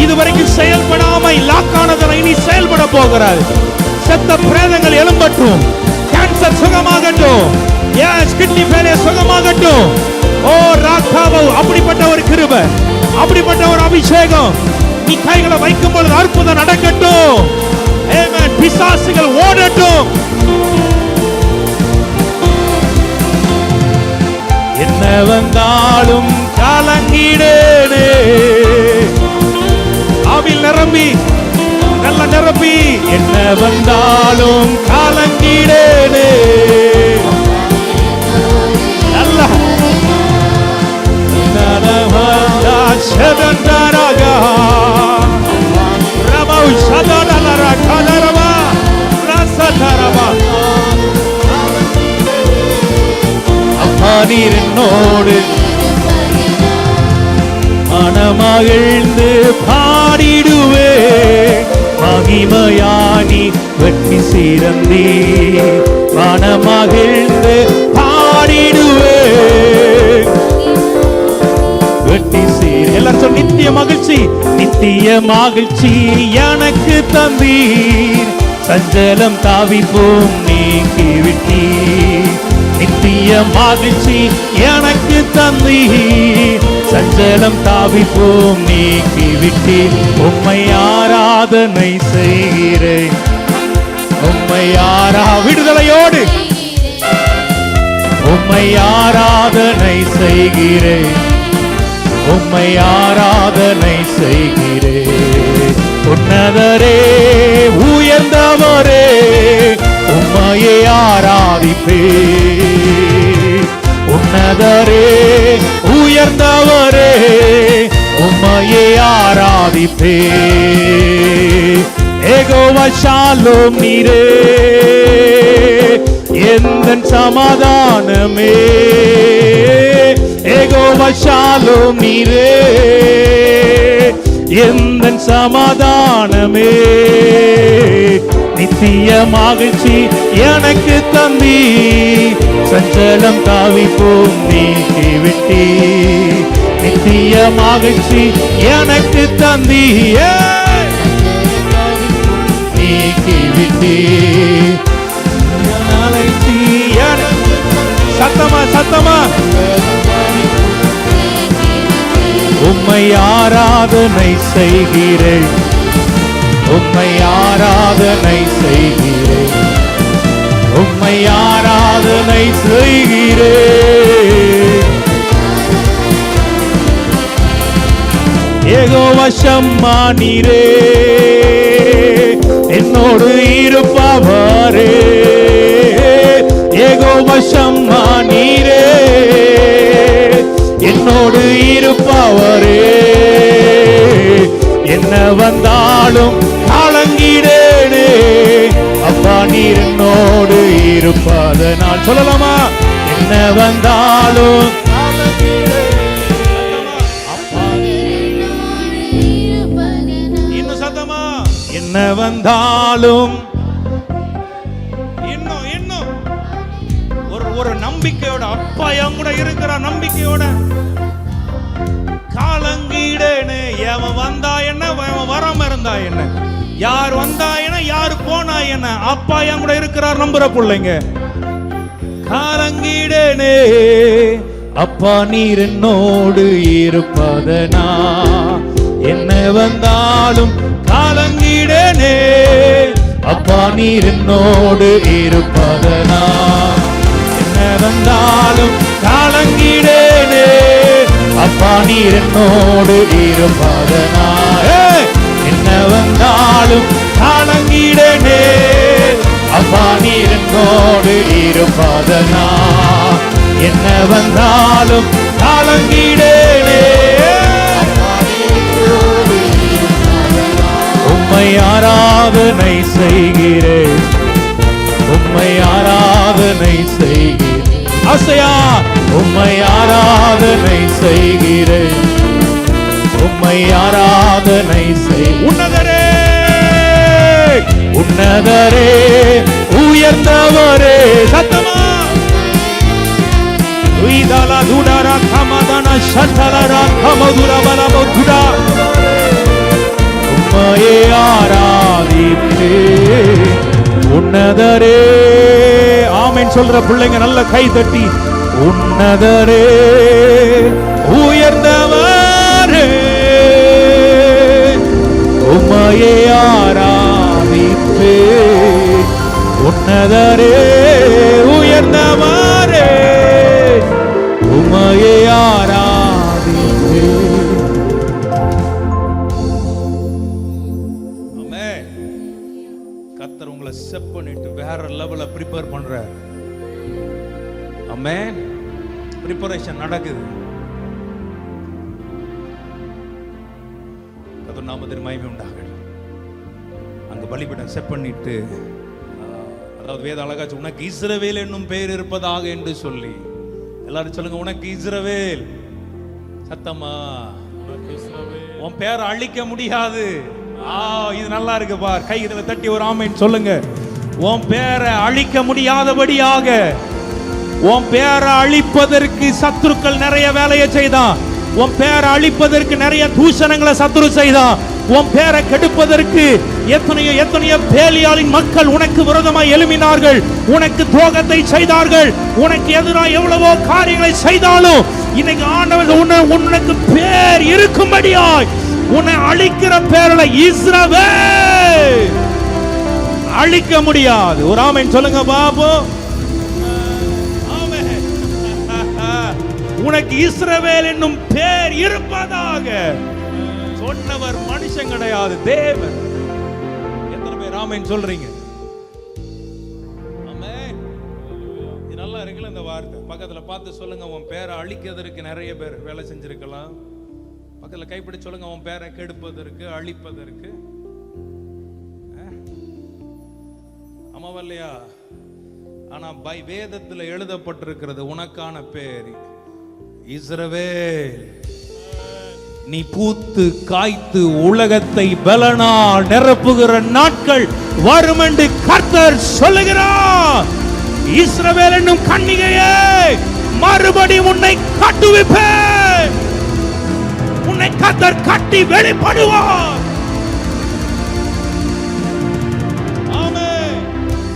இதுவரைக்கும் செயல்படாம லாக்கானதை இனி செயல்பட போகிறார். செத்த பிரேதங்கள் எழும்பட்டும், கேன்சர் சுகமாகட்டும், கிட்னி ஃபெயிலியர் சுகமாகட்டும். ஓ ராக்காவோ, அப்படிப்பட்ட ஒரு கிருபை, அப்படிப்பட்ட ஒரு அபிஷேகம். நீ கைகளை வைக்கும் பொழுது அற்புதம் நடக்கட்டும். ஆமென். பிசாசுகள் ஓடட்டும். என்ன வந்தாலும் கலங்கிடேனே. ஆவியில் நிரம்பி, நல்ல நிரம்பி. என்ன வந்தாலும் கலங்கிடேனே. நல்ல சதந்தரகா ரபௌ சதனலர கதரவா ரசதரவா. அப்பா நீர் என்னோடு மனமகிழ்ந்து பாடிடுவே. மகிமையானி வெற்றி சிறந்தே, மனமகிழ்ந்து பாடிடுவே. வெற்றி சீர் எல்லாரும் நித்திய மகிழ்ச்சி, நித்திய மகிழ்ச்சி எனக்கு தந்தீர். சஞ்சலம் தாவிப்போம் நீக்கி விட்டீர். நித்திய மகிழ்ச்சி எனக்கு தந்தி, சஞ்சலம் தாவிப்போம் நீக்கிவிட்டு, உம்மை ஆராதனை செய்கிறேன். உம்மை விடுதலையோடு உம்மை ஆராதனை செய்கிறேன். உம்மை ஆராதனை செய்கிறேன். உன்னதரே உயர்ந்தவரே உம்மையே ஆராதிப்பே. உன்னதரே உயர்ந்தவரே உம்மையே ஆராதிப்பே. யெகோவா ஷாலோம் நீரே எந்தன் சமாதானமே. யெகோவா ஷாலோம் நீரே எந்தன் சமாதானமே. நித்திய மகிழ்ச்சி எனக்கு தந்தி, சஞ்சலம் தாவிப்போம் நீக்கிவிட்டி. நித்திய மகிழ்ச்சி எனக்கு தந்தி, நீக்கிவிட்டி. சத்தமா சத்தமா உம்மை ஆராதனை செய்கிறேன். உம்மை ஆராதனை செய்கிறேன். உம்மை ஆராதனை செய்கிறேன். யெகோவா ஷம்மா நீரே என்னோடு இருப்பவரே. யெகோவா ஷம்மா நீரே என்னோடு இருப்பவரே. என்ன வந்தாலும் கலங்கிடேனே, அப்பா நீர் என்னோடு இருப்பதனால். சொல்லலாமா? என்ன வந்தாலும் இன்னும் சத்தமா, என்ன வந்தாலும் இன்னும் இன்னும் ஒரு நம்பிக்கையோட, அப்பா என் கூட இருக்கிற நம்பிக்கையோட காலங்கிடேனே. எவன் வந்தா என்ன, எவன் வராம இருந்தா என்ன, யார் வந்தா என்ன, யார் போனா என்ன, அப்பா என் கூட இருக்கிறார் நம்புற பிள்ளைங்க. காலங்கிடேனே, அப்பா நீர் என்னோடு இருப்பதனா. என்ன வந்தாலும் காலங்கிடேனே, அப்பா நீர் என்னோடு இருப்பதனா. என்ன வந்தாலும் காலங்கிடேனே, அப்பா நீர் என்னோடு இருப்பதனா. என்ன வந்தாலும் காலங்கிடேனே, அப்பா நீர் என்னோடு இருப்பதனா. என்ன வந்தாலும் காலங்கிடேனே, உம்மை ஆராதனை செய்கிறேன். உம்மை ஆராதனை செய்கிறேன். ஆசையா உம்மை ஆராதனை செய்கிறேன். உம்மை ஆராதனை செய். உன்னதரே உன்னதரே உயர்ந்தவரே. சத்தமா உயிதலா துடரா கமதனா சட்டலரா கமதுரா பலபுடா. உம்மையே ஆராதிப்பே. உன்னதரே. ஆமென் சொல்ற பிள்ளைங்க நல்ல கை தட்டி. உன்னதரே உயர்ந்தவரே உம்மையே ஆராதிப்பே. உன்னதரே உயர்ந்தவரே உம்மையே ஆராதிப்பே. ஆமென். கர்த்தர் உங்களை செட் பண்ணிட்டு வேற லெவல்ல ப்ரிப்பேர் பண்றார். ஆமென். ப்ரிப்பரேஷன் நடக்குது. கர்த்தர் நாமத்திற்கு மகிமை உண்டாகட்டும். அங்க பலிபீடம் செட் பண்ணிட்டு, அதாவது வேத அழகாச்சு, உனக்கு இஸ்ரவேல் என்னும் பெயர் இருப்பதாக என்று சொல்லி. எல்லாரும் சொல்லுங்க, உனக்கு இஸ்ரவேல். சத்தமா, உன் பேரை அழிக்க முடியாது. இது நல்லா இருக்கு பார். கை இதுல தட்டி ஒரு ஆமென் சொல்லுங்க. உன் பேரை அழிக்க முடியாதபடியாக, உன் பேரை அழிப்பதற்கு சத்துருக்கள் நிறைய வேலையை செய்தான். உன் பேரை அழிப்பதற்கு நிறைய தூஷணங்களை சத்துரு செய்தான். உன் பேரை கெடுப்பதற்கு எத்தனையோ எத்தனையோ பேலியாளின் மக்கள் உனக்கு விரோதமாய் எழும்பினார்கள், உனக்கு துரோகத்தை செய்தார்கள், உனக்கு எதிராக எவ்வளவோ காரியங்களை செய்தாலும் இன்னைக்கு ஆண்டவர் உனக்கு பேர் இருக்கும்படியாய் உன்னை அழிக்கிற பேர்ல இஸ்ரவேல் அழிக்க முடியாது. ஒரு ஆமென் சொல்லுங்க பாபு. ஆமென். உனக்கு இஸ்ரவேல் என்னும் பேர் இருப்பதாக சொன்னவர் மனுஷன் கிடையாது, தேவன். எத்தனை பேர் ஆமென் சொல்றீங்க? ஆமென். இது நல்லா இருக்குல்ல இந்த வார்த்தை? பக்கத்துல பார்த்து சொல்லுங்க, உன் பேரை அழிக்கிறதுக்கு நிறைய பேர் வேலை செஞ்சிருக்கலாம். பக்கத்துல கைப்பிடி சொல்லுங்க, உன் பேரை கெடுப்பதற்கு அழிப்பதற்கு. ஆமாவல்லையா? ஆனா வேதத்துல எழுதப்பட்டிருக்கிறது உனக்கான பேர் இஸ்ரவேல். நீ பூத்து காய்த்து உலகத்தை பலனால் நிரப்புகிற நாட்கள் வரும் என்று கர்த்தர் சொல்லுகிறார். இஸ்ரவேல் என்னும் கன்னிகையே, மறுபடி உன்னை கட்டுவிப்பேன். உன்னை கர்த்தர் கட்டி வெளிப்படுவார்.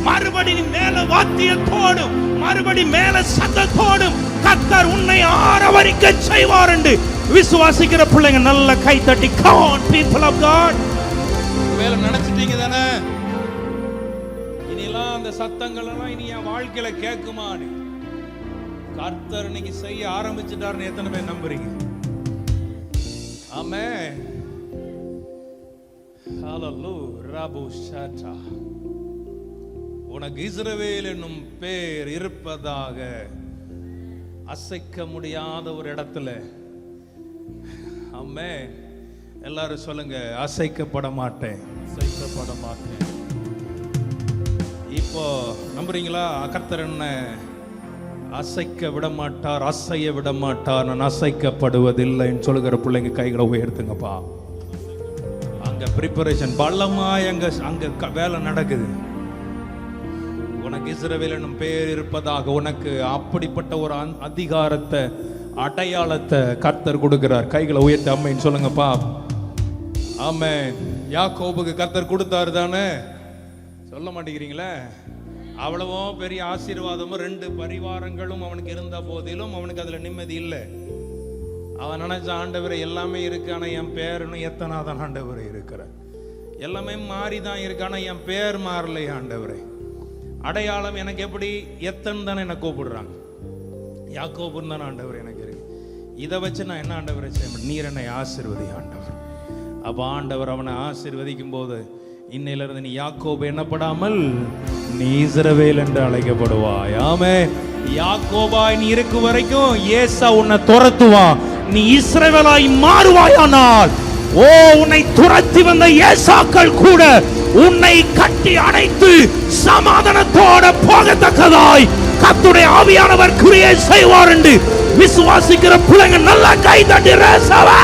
மறுபடி மேல வாத்தியத்தோடும் மறுபடி மேல சத்தத்தோடும் கர்த்தர் உன்னை ஆரவரிக்க செய்வார் என்று விசுவாசிக்கிற பிள்ளைங்க நல்ல கை தட்டி come on people of God. வேலை நினைச்சிட்டீங்க தானே? இனிலாம் அந்த சத்தங்கள் எல்லாம் இனி என் வாழ்க்கையில கேட்குமா? கர்த்தர் இன்னைக்கு செய்ய ஆரம்பிச்சிட்டாருன்னு எத்தனை பேர் நம்புறீங்க? ஆமென். ஹalleluya. ரபு ஷாட்டா. உனக்கு இஸ்ரவேல் என்னும் பேர் இருப்பதாக அசைக்க முடியாத ஒரு இடத்துல. ஆமென். எல்லாரும் சொல்லுங்க, அசைக்கப்பட மாட்டேன், அசைக்கப்பட மாட்டேன். இப்போ நம்புறீங்களா? கர்த்தர் என்ன அசைக்க விட மாட்டார், அசைய விட மாட்டார். நான் அசைக்கப்படுவதில்லைன்னு சொல்லுகிற பிள்ளைங்க கைகளை உயர்த்துங்கப்பா. அங்க பிரிப்பரேஷன் பலமாய் அங்க வேலை நடக்குது. உனக்கு இஸ்ரவேல் என்னும் பேர் இருப்பதாக உனக்கு அப்படிப்பட்ட ஒரு அதிகாரத்தை, அடையாளத்தை கர்த்தர் கொடுக்கிறார். கைகளை உயர்த்தி அம்மைன்னு சொல்லுங்கப்பா. ஆமென். யாக்கோபுக்கு கர்த்தர் கொடுத்தாரு தானே? சொல்ல மாட்டேங்கிறீங்களே? அவ்வளவோ பெரிய ஆசீர்வாதமும் 2 பரிவாரங்களும் அவனுக்கு இருந்த போதிலும் அவனுக்கு அதுல நிம்மதி இல்லை. அவன் நினைச்ச, ஆண்டவரை எல்லாமே இருக்கு, ஆனா என் பேர் இன்னும் எத்தனாதான் ஆண்டவரை இருக்கிற, எல்லாமே மாறிதான் இருக்கு, ஆனா என் பேர் மாறலை ஆண்டவரை. அடையாளம் எனக்கு எப்படி எத்தன் தானே என்ன கூப்பிடுறாங்க, யாக்கோபுன்னு தானே ஆண்டவர் எனக்கு இருக்கு. இதை வச்சு நான் என்ன ஆண்டவரை செய்ய? நீர் என்னை ஆசீர்வதி ஆண்டவர். அப்ப ஆண்டவர் அவனை ஆசீர்வதிக்கும் போது, இன்னையிலிருந்து நீ யாக்கோபு என்னப்படாமல் நீ இஸ்ரவேல் என்று அழைக்கப்படுவாய். ஆமென். யாக்கோபாய் நீ இருக்கும் வரைக்கும் ஏசா உன்னை துரத்துவான், நீ இஸ்ரவேலாய் மாறுவாயானால் உன்னை துரத்தி வந்த ஏசாக்கள் கூட உன்னை கட்டி அணைத்து சமாதானத்தோட போகத்தக்கதாய் கர்த்தருடைய ஆவியானவர் கிரியை செய்வார் என்று விசுவாசிக்கிற பிள்ளைங்க நல்லா கை தட்டி ரேசவே.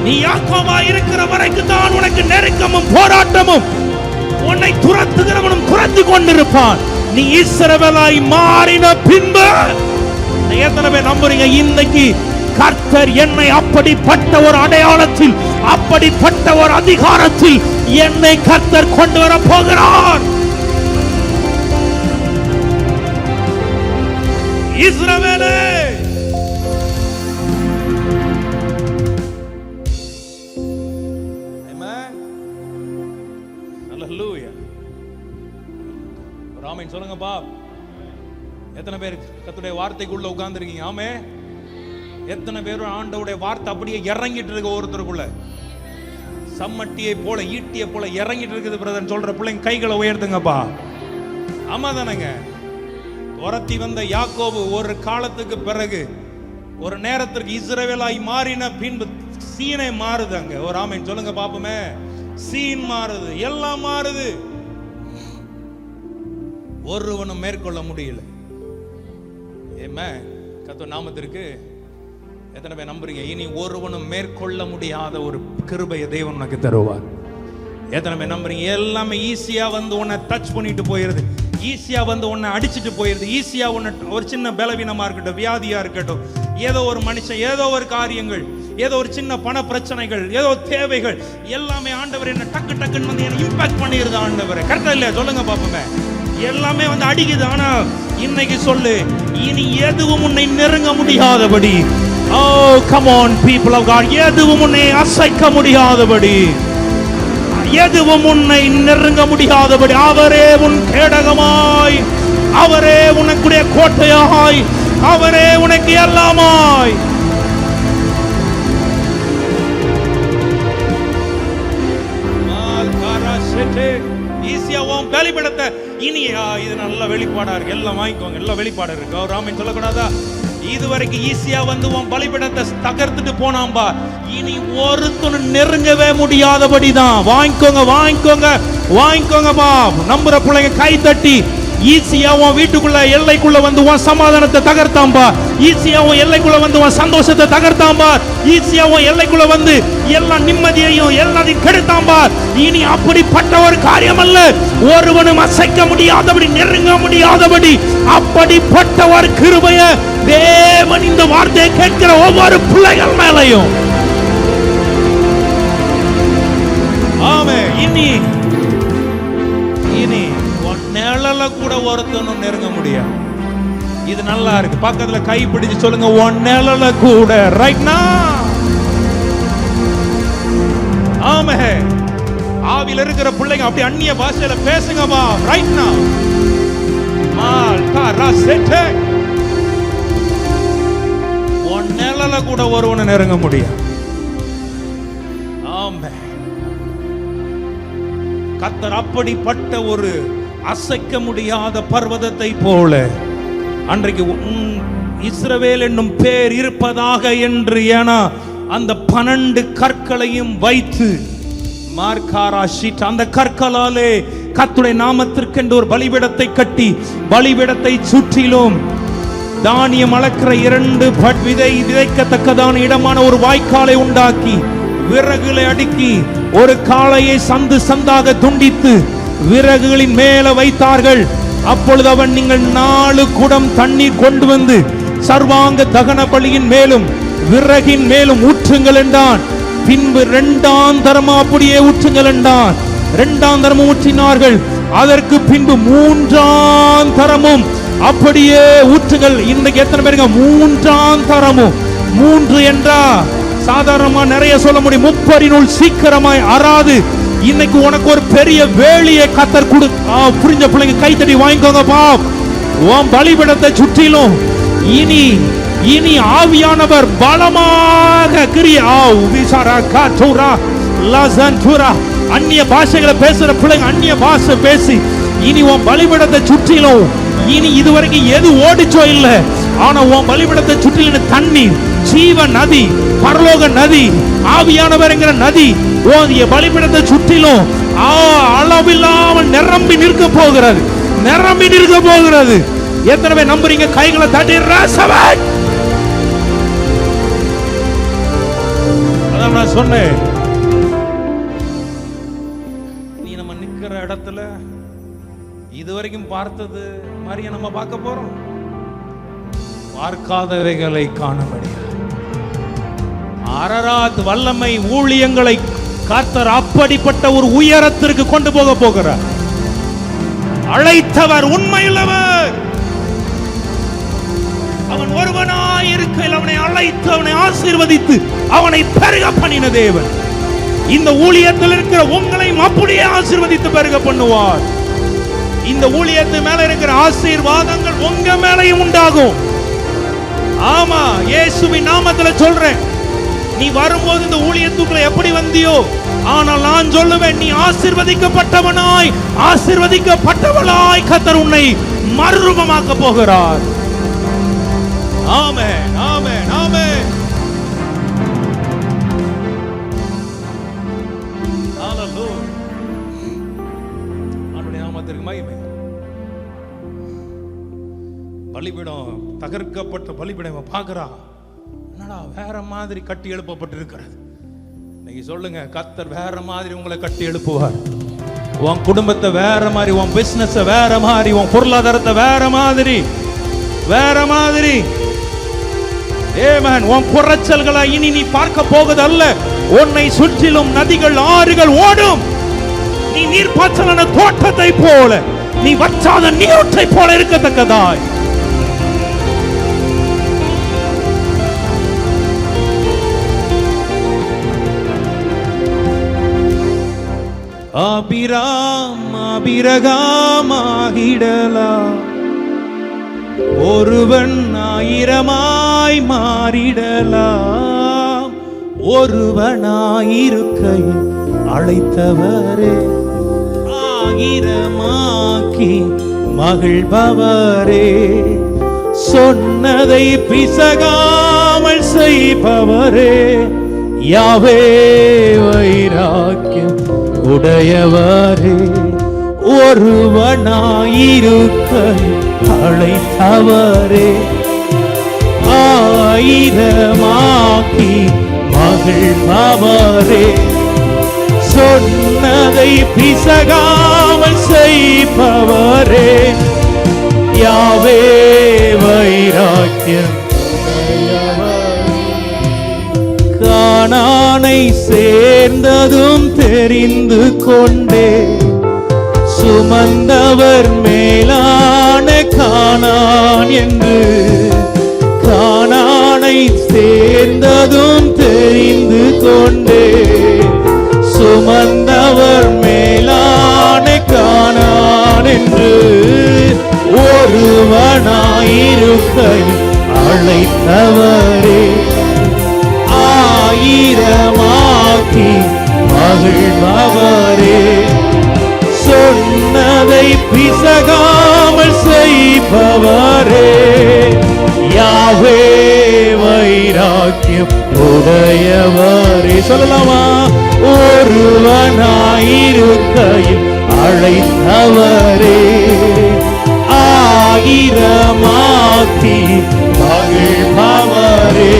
நீ யாக்கோபாய் இருக்கிற வரைக்கும் தான் உனக்கு நெருக்கமும் போராட்டமும், உன்னை துரத்துகிறவனும் துரத்தி கொண்டிருப்பான். நீ இஸ்ரவேலாய் மாறின பின்பு எத்தனை பேர் நம்புறீங்க? இன்னைக்கு கர்த்தர் என்னை அப்படிப்பட்ட ஒரு அடையாளத்தில், அப்படிப்பட்ட ஒரு அதிகாரத்தில் என்னை கர்த்தர் கொண்டு வர போகிறார். இஸ்ரவேலே, ஆமென் சொல்லுங்கப்பா. எத்தனை பேர் கர்த்தருடைய வார்த்தைக்குள்ள உட்கார்ந்து இருக்கீங்க? ஆமே. எத்தனை பேர் ஆண்டவருடைய வார்த்தை அப்படியே இறங்கிட்டு இருக்கு ஒருத்தருக்குள்ள, சம்மட்டியை போல ஈட்டியை போல இறங்கிட்டு இருக்குது பிரதர் சொல்ற பிள்ளைங்க கைகளை உயர்த்துங்கப்பா. ஆமா தானங்க? துரத்தி வந்த யாக்கோபு ஒரு காலத்துக்கு பிறகு, ஒரு நேரத்திற்கு இஸ்ரவேலாய் மாறின பின்பு சீனை மாறுது. அங்க ஒரு ஆமென் சொல்லுங்க பாப்போமே. சீன் மாறுது, எல்லாம் மாறுது, ஒருவனும் மேற்கொள்ள முடியல. கர்த்தர் நாமத்திற்கு எத்தனை பேர் நம்புறீங்க? இனி ஒருவனும் மேற்கொள்ள முடியாத ஒரு கிருபையை தேவன் உனக்கு தருவார். எத்தனை பேர் நம்புறீங்க? எல்லாமே ஈஸியா வந்து உன்னை டச் பண்ணிட்டு போயிருது. ஈஸியா வந்து உன்னை அடிச்சுட்டு போயிருது. ஈஸியா உன்னை ஒரு சின்ன பலவீனமா இருக்கட்டும், வியாதியா இருக்கட்டும், ஏதோ ஒரு மனுஷன், ஏதோ ஒரு காரியங்கள், ஏதோ ஒரு சின்ன பண பிரச்சனைகள், ஏதோ தேவைகள் எல்லாமே ஆண்டவர் என்ன டக்கு டக்குன்னு வந்து என்ன இம்பாக்ட் பண்ணிடுது. ஆண்டவர் கரெக்டா இல்லையா? சொல்லுங்க பாப்போமே. எல்லாமே வந்து அடிக்குது. ஆனா இன்னைக்கு சொல்லு, இனி எதுவும் உன்னை நெருங்க முடியாதபடி. Oh come on people of God, எதுவும் உன்னை அசைக்க முடியாதபடி, எதுவும் உன்னை நெருங்க முடியாதபடி அவரே உன் கேடகமாய், அவரே உனக்குடைய கோட்டையாய், அவரே உனக்கு எல்லாமாய். ஈஸியாவும் வெளிப்படத்தை இனியா இது நல்ல வெளிப்பாடா இருக்கு, எல்லாம் வாங்கிக்கோங்க, எல்லாம் வெளிப்பாடு இருக்கு. அவர் ராமன் சொல்லக்கூடாதா? இதுவரைக்கும் ஈஸியா வந்து உன் பலிபீடத்தை தகர்த்துட்டு போனாம்பா, இனி ஒருத்தனும் நெருங்கவே முடியாதபடிதான். வாங்கிக்கோங்க வாங்கிக்கோங்க வாங்கிக்கோங்கப்பா. நம்புற பிள்ளைங்க கை தட்டி. ஈஸியா உன் வீட்டுக்குள்ள எல்லைக்குள்ள வந்து உன் சமாதானத்தை தகர்த்தாம்பா, ஈஸியா உன் எல்லைக்குள்ள வந்து உன் சந்தோஷத்தை தகர்த்தாம்பா, ஈஸியா உன் எல்லைக்குள்ள வந்து எல்லா நிம்மதியையும் எல்லாத்தையும் கெடுத்தாம்பா. இனி அப்படிப்பட்ட ஒரு காரியம் அல்ல, ஒருவனும் அசைக்க முடியாதபடி, நெருங்க முடியாதபடி அப்படிப்பட்ட ஒரு கிருபைய தேவன் இந்த வார்த்தையை கேட்கிற ஒவ்வொரு பிள்ளைகள் மேலையும். ஆமே. இனி இனி நிழல கூட ஒருத்தனும் நெருங்க முடியாது. இது நல்லா இருக்கு. பக்கத்துல கை பிடிச்சு சொல்லுங்க, உன் நிழல கூட ரைட் நா. ஆமே. ஆவில இருக்கிற பிள்ளைங்க அப்படி அந்நிய பாஷையில பேசுங்கப்பா ரைட் நா. மால் காரா செட்டே. உன் நிழல கூட ஒருவனை நெருங்க முடியாது. ஆமே. கர்த்தர் அப்படிப்பட்ட ஒரு அசைக்க முடியாத பர்வதத்தை போல அன்றைக்கு இஸ்ரவேல் என்னும் பேர் இருப்பதாக என்று, ஏன்னா அந்த 12 கற்களையும் வைத்து மார்காரா ஷீட் அந்த கற்களாலே கர்த்தருடைய நாமத்திற்கென்று ஒரு பலிபீடத்தை கட்டி, பலிபீடத்தை சுற்றிலும் தானியம் அளக்கிற 2 விதைக்கத்தக்கதான இடமான ஒரு வாய்க்காலை உண்டாக்கி, விறகுகளை அடுக்கி, ஒரு காளையை சந்து சந்தாக துண்டித்து விறகுகளின் மேல வைத்தார்கள். அப்பொழுது அவன், நீங்கள் 4 குடம் தண்ணீர் கொண்டு வந்து சர்வாங்க தகன பலியின் மேலும் விறகின் மேலும் ஊற்றுங்கள் என்றான். பின்பு 2ஆம் தரமா அப்படியே ஊற்றுங்கள் என்றான். 2ஆம் தரமும் ஊற்றினார்கள். அதற்கு பின்பு 3ஆம் தரமும் அப்படியே ஊற்றுங்கள். இன்றைக்கு எத்தனை பேருங்க 3ஆம் தரமும்? 3 என்றா சாதாரணமா நிறைய சொல்ல முடியும். முப்பரினுள் சீக்கிரமாய் அறாது. இன்னைக்கு உனக்கு ஒரு பெரிய வேலியை கர்த்தர் கொடு. புரிஞ்ச பிள்ளைங்க கைத்தடி வாங்கிக்கோங்கப்பா. உன் பலிபீடத்தை சுற்றிலும் இனி இனி ஆவியானவர் பலமாக அந்நிய பாஷைகளை பேசுற பிள்ளைங்க அந்நிய பாஷை பேசி இனி உன் பலிபீடத்தை சுற்றிலும், இனி இதுவரைக்கும் எது ஓடிச்சோ இல்ல, ஆனா உன் பலிபீடத்தை சுற்றிலும் தண்ணீர், ஜீவ நதி, பரலோக நதி, ஆவியானவர் என்கிற நதி உன் பலிபீடத்தை சுற்றிலும் அளவில்லாமல் நிரம்பி நிற்க போகிறது, நிரம்பி நிற்க போகிறது. எத்தனை பேர் நம்புறீங்க? கைகளை தட்டி ராசவன். அதான் நான் சொன்னேன், நீ நம்ம நிக்கிற இடத்துல இதுவரைக்கும் பார்த்தது மாதிரியே நம்ம பார்க்க போறோம். பார்க்காதவைகளை காண முடியாது. அரராத் வல்லமை ஊழியங்களை கர்த்தர் அப்படிப்பட்ட ஒரு உயரத்திற்கு கொண்டு போக போகிறார். அழைத்தவர் உண்மையுள்ளவர். அவன் ஒருவனாய் இருக்கையில் அவனை அழைத்து அவனை ஆசீர்வதித்து அவனை பெருக பண்ணின தேவன் இந்த ஊழியத்தில் இருக்கிற உங்களையும் அப்படியே ஆசீர்வதித்து பெருக பண்ணுவார். இந்த ஊழியத்து மேல இருக்கிற ஆசீர்வாதங்கள் உங்க மேலையும் உண்டாகும். ஆமா, இயேசுவின் நாமத்துல சொல்றேன். நீ வரும்போது இந்த ஊழியத்துக்குள்ள எப்படி வந்தியோ, ஆனால் நான் சொல்லுவேன், நீ ஆசீர்வதிக்கப்பட்டவனாய் ஆசீர்வதிக்கப்பட்டவளாய் கர்த்தர் உன்னை மறுரூபமாக்க போகிறார். ஆமென், ஆமென், ஆமென். ஹalleluya. ஆண்டவருடைய நாமத்திற்கு மகிமை. பலிபீடம் தகர்க்கப்பட்ட பலிபீடம் பார்க்கறான். என்னடா வேற மாதிரி கட்டி எழுப்பப்பட்டிருக்கிறது. இன்னைக்கு சொல்லுங்க, கர்த்தர் வேற மாதிரி உங்களை கட்டி எழுப்புவார். உன் குடும்பத்தை வேற மாதிரி, உன் பிசினஸ் வேற மாதிரி, உன் பொருளாதாரத்தை வேற மாதிரி. ஆமென். உன் குறைச்சல்களை இனி நீ பார்க்க போவதல்ல. உன்னை சுற்றிலும் நதிகள், ஆறுகள் ஓடும். நீ நீர்ப்பாய்ச்சலான தோட்டத்தை போல, நீ வற்றாத நீரூற்றை போல இருக்கத்தக்கதாய். அபிரகாமாகிடலாம், ஒருவன் 1000 மாறிடலாம். ஒருவனாயிருக்கையில் அழைத்தவரே, 1000 மகிழ்பவரே, சொன்னதை பிசகாமல் செய்பவரே, யாவே வைராக்கியம் உடையவரே, ஒருவனாயிருக்கையில் அழைத்தவரே, 1000 மகிழ்பவரே, சொன்னதை பிசகாமல் செய்பவரே, யாவே வைராக்கியம். கானானை சேர்ந்ததும் தெரிந்து கொண்டே, சுமந்தவர் மேலான கானான் என்று. கானானை சேர்ந்ததும் தெரிந்து கொண்டே, சுமந்தவர் மேலான கானான் என்று. ஒருவனாயிருக்கையில் அழைத்தவரே, 1000 மகிழ்பவரே, சொன்னதை பிசகாமல் செய்பவரே, யாவே வைராக்கியம் உடையவரே. சொல்லலாமா? ஒருவனாயிருக்கையில் அழைத்தவரே, 1000 மகிழ்பவரே,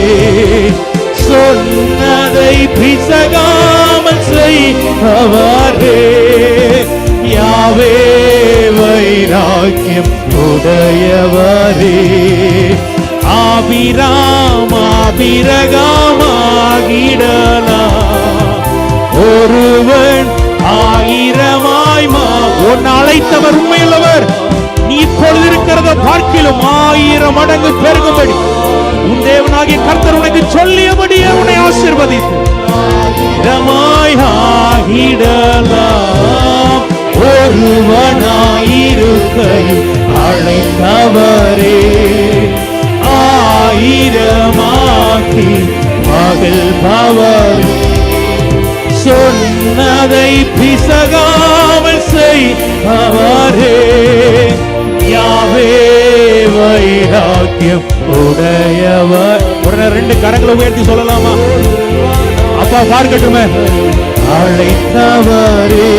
சொன்னதை பிசகாமல் செய்பவரே, யாவே வைராக்கியம் உடையவரே. அபிரகாமாகிடலாம், ஒருவன் 1000 உன் அழைத்தவர் உண்மையுள்ளவர். நீ இப்பொழுது இருக்கிறத பார்க்கிலும் 1000 மடங்கு பெருகும்படி உன் தேவனாகிய கர்த்தர் உனக்கு சொல்லியபடியே உன்னை ஆசீர்வதித்து ஆகிடலாம். ஒருவனாயிருக்கையில் அழைத்தவரே, 1000 மகிழ்பவரே, சொன்னதை பிசகாமல் செய்பவரே, யாவே வைராக்கியம் உடையவர். ஒரு 2 கரங்களை உயர்த்தி சொல்லலாமா? அப்பா பார்க்கட்டுமே. அழைத்தவரே,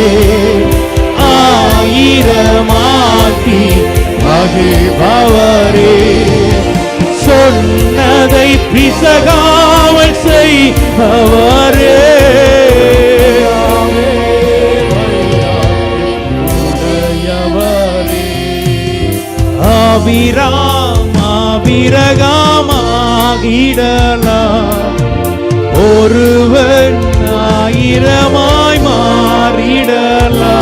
1000 மகிழ்பவரே, சொன்னதை பிசகாமல் செய்பவரே, அபிரகாமாகிடலாம், ஒருவன் 1000 மாறிடலாம்.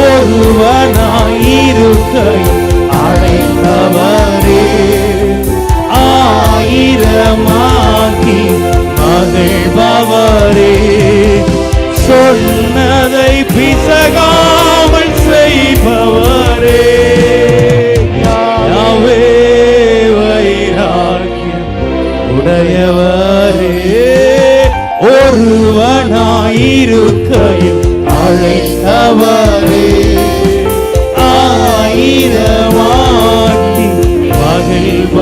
ஒருவனாயிருக்கையில் அழைத்தவரே, 1000 மகிழ்பவரே, சொன்னதை பிசகாமல் செய்பவரே, யாவே வைராக்கியம் உடையவரே. ஒருவனாயிருக்கையில் அழைத்தவரே, 1000 மகிழ்பவரே,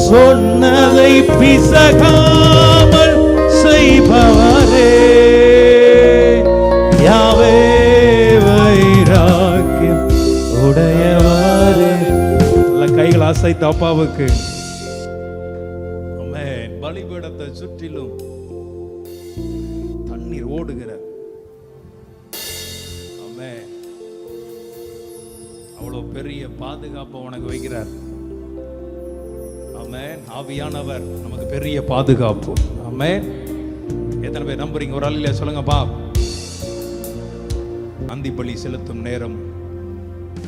சொன்னதை பிசகாமல் செய்பவரே, யாவே வைராக்கியம் உடையவரே. கைகள் அசைத்த அப்பாவுக்கு பலிபீடத்தை சுற்றிலும் தண்ணீர் அவர் ஓடுகிறார். ஆமென். அவ்வளவு பெரிய பாதுகாப்பை உனக்கு வைக்கிறார். ஆமென். ஆவியானவர் நமக்கு பெரிய பாதுகாப்பு. ஆமென். எத்தனை பேர் நம்புறீங்க? ஒரு ஆளில சொல்லுங்க பா. அந்தி பலி செலுத்தும்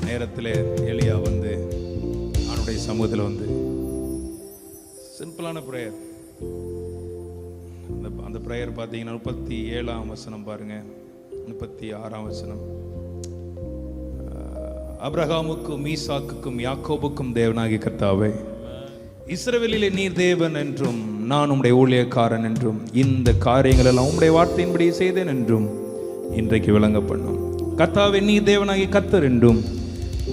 நேரத்தில் எலியா வந்து அவனுடைய சமூகத்தில் வந்து சிம்பிளான பிரேயர். அந்த பிரேயர் பார்த்தீங்கன்னா 37ஆம் வசனம் பாருங்க, 36ஆம் வசனம். ஆபிரகாமுக்கும் ஈசாக்குக்கும் யாக்கோபுக்கும் தேவனாகிய கர்த்தாவே, இஸ்ரவேலிலே நீர் தேவன் என்றும் நான் உம்முடைய ஊழியக்காரன் என்றும் இந்த காரியங்கள் எல்லாம் உம்முடைய வார்த்தையின்படி செய்தேன் என்றும் இன்றைக்கு விளங்க பண்ணும். கர்த்தாவே, நீர் தேவனாகிய கர்த்தர் என்றும்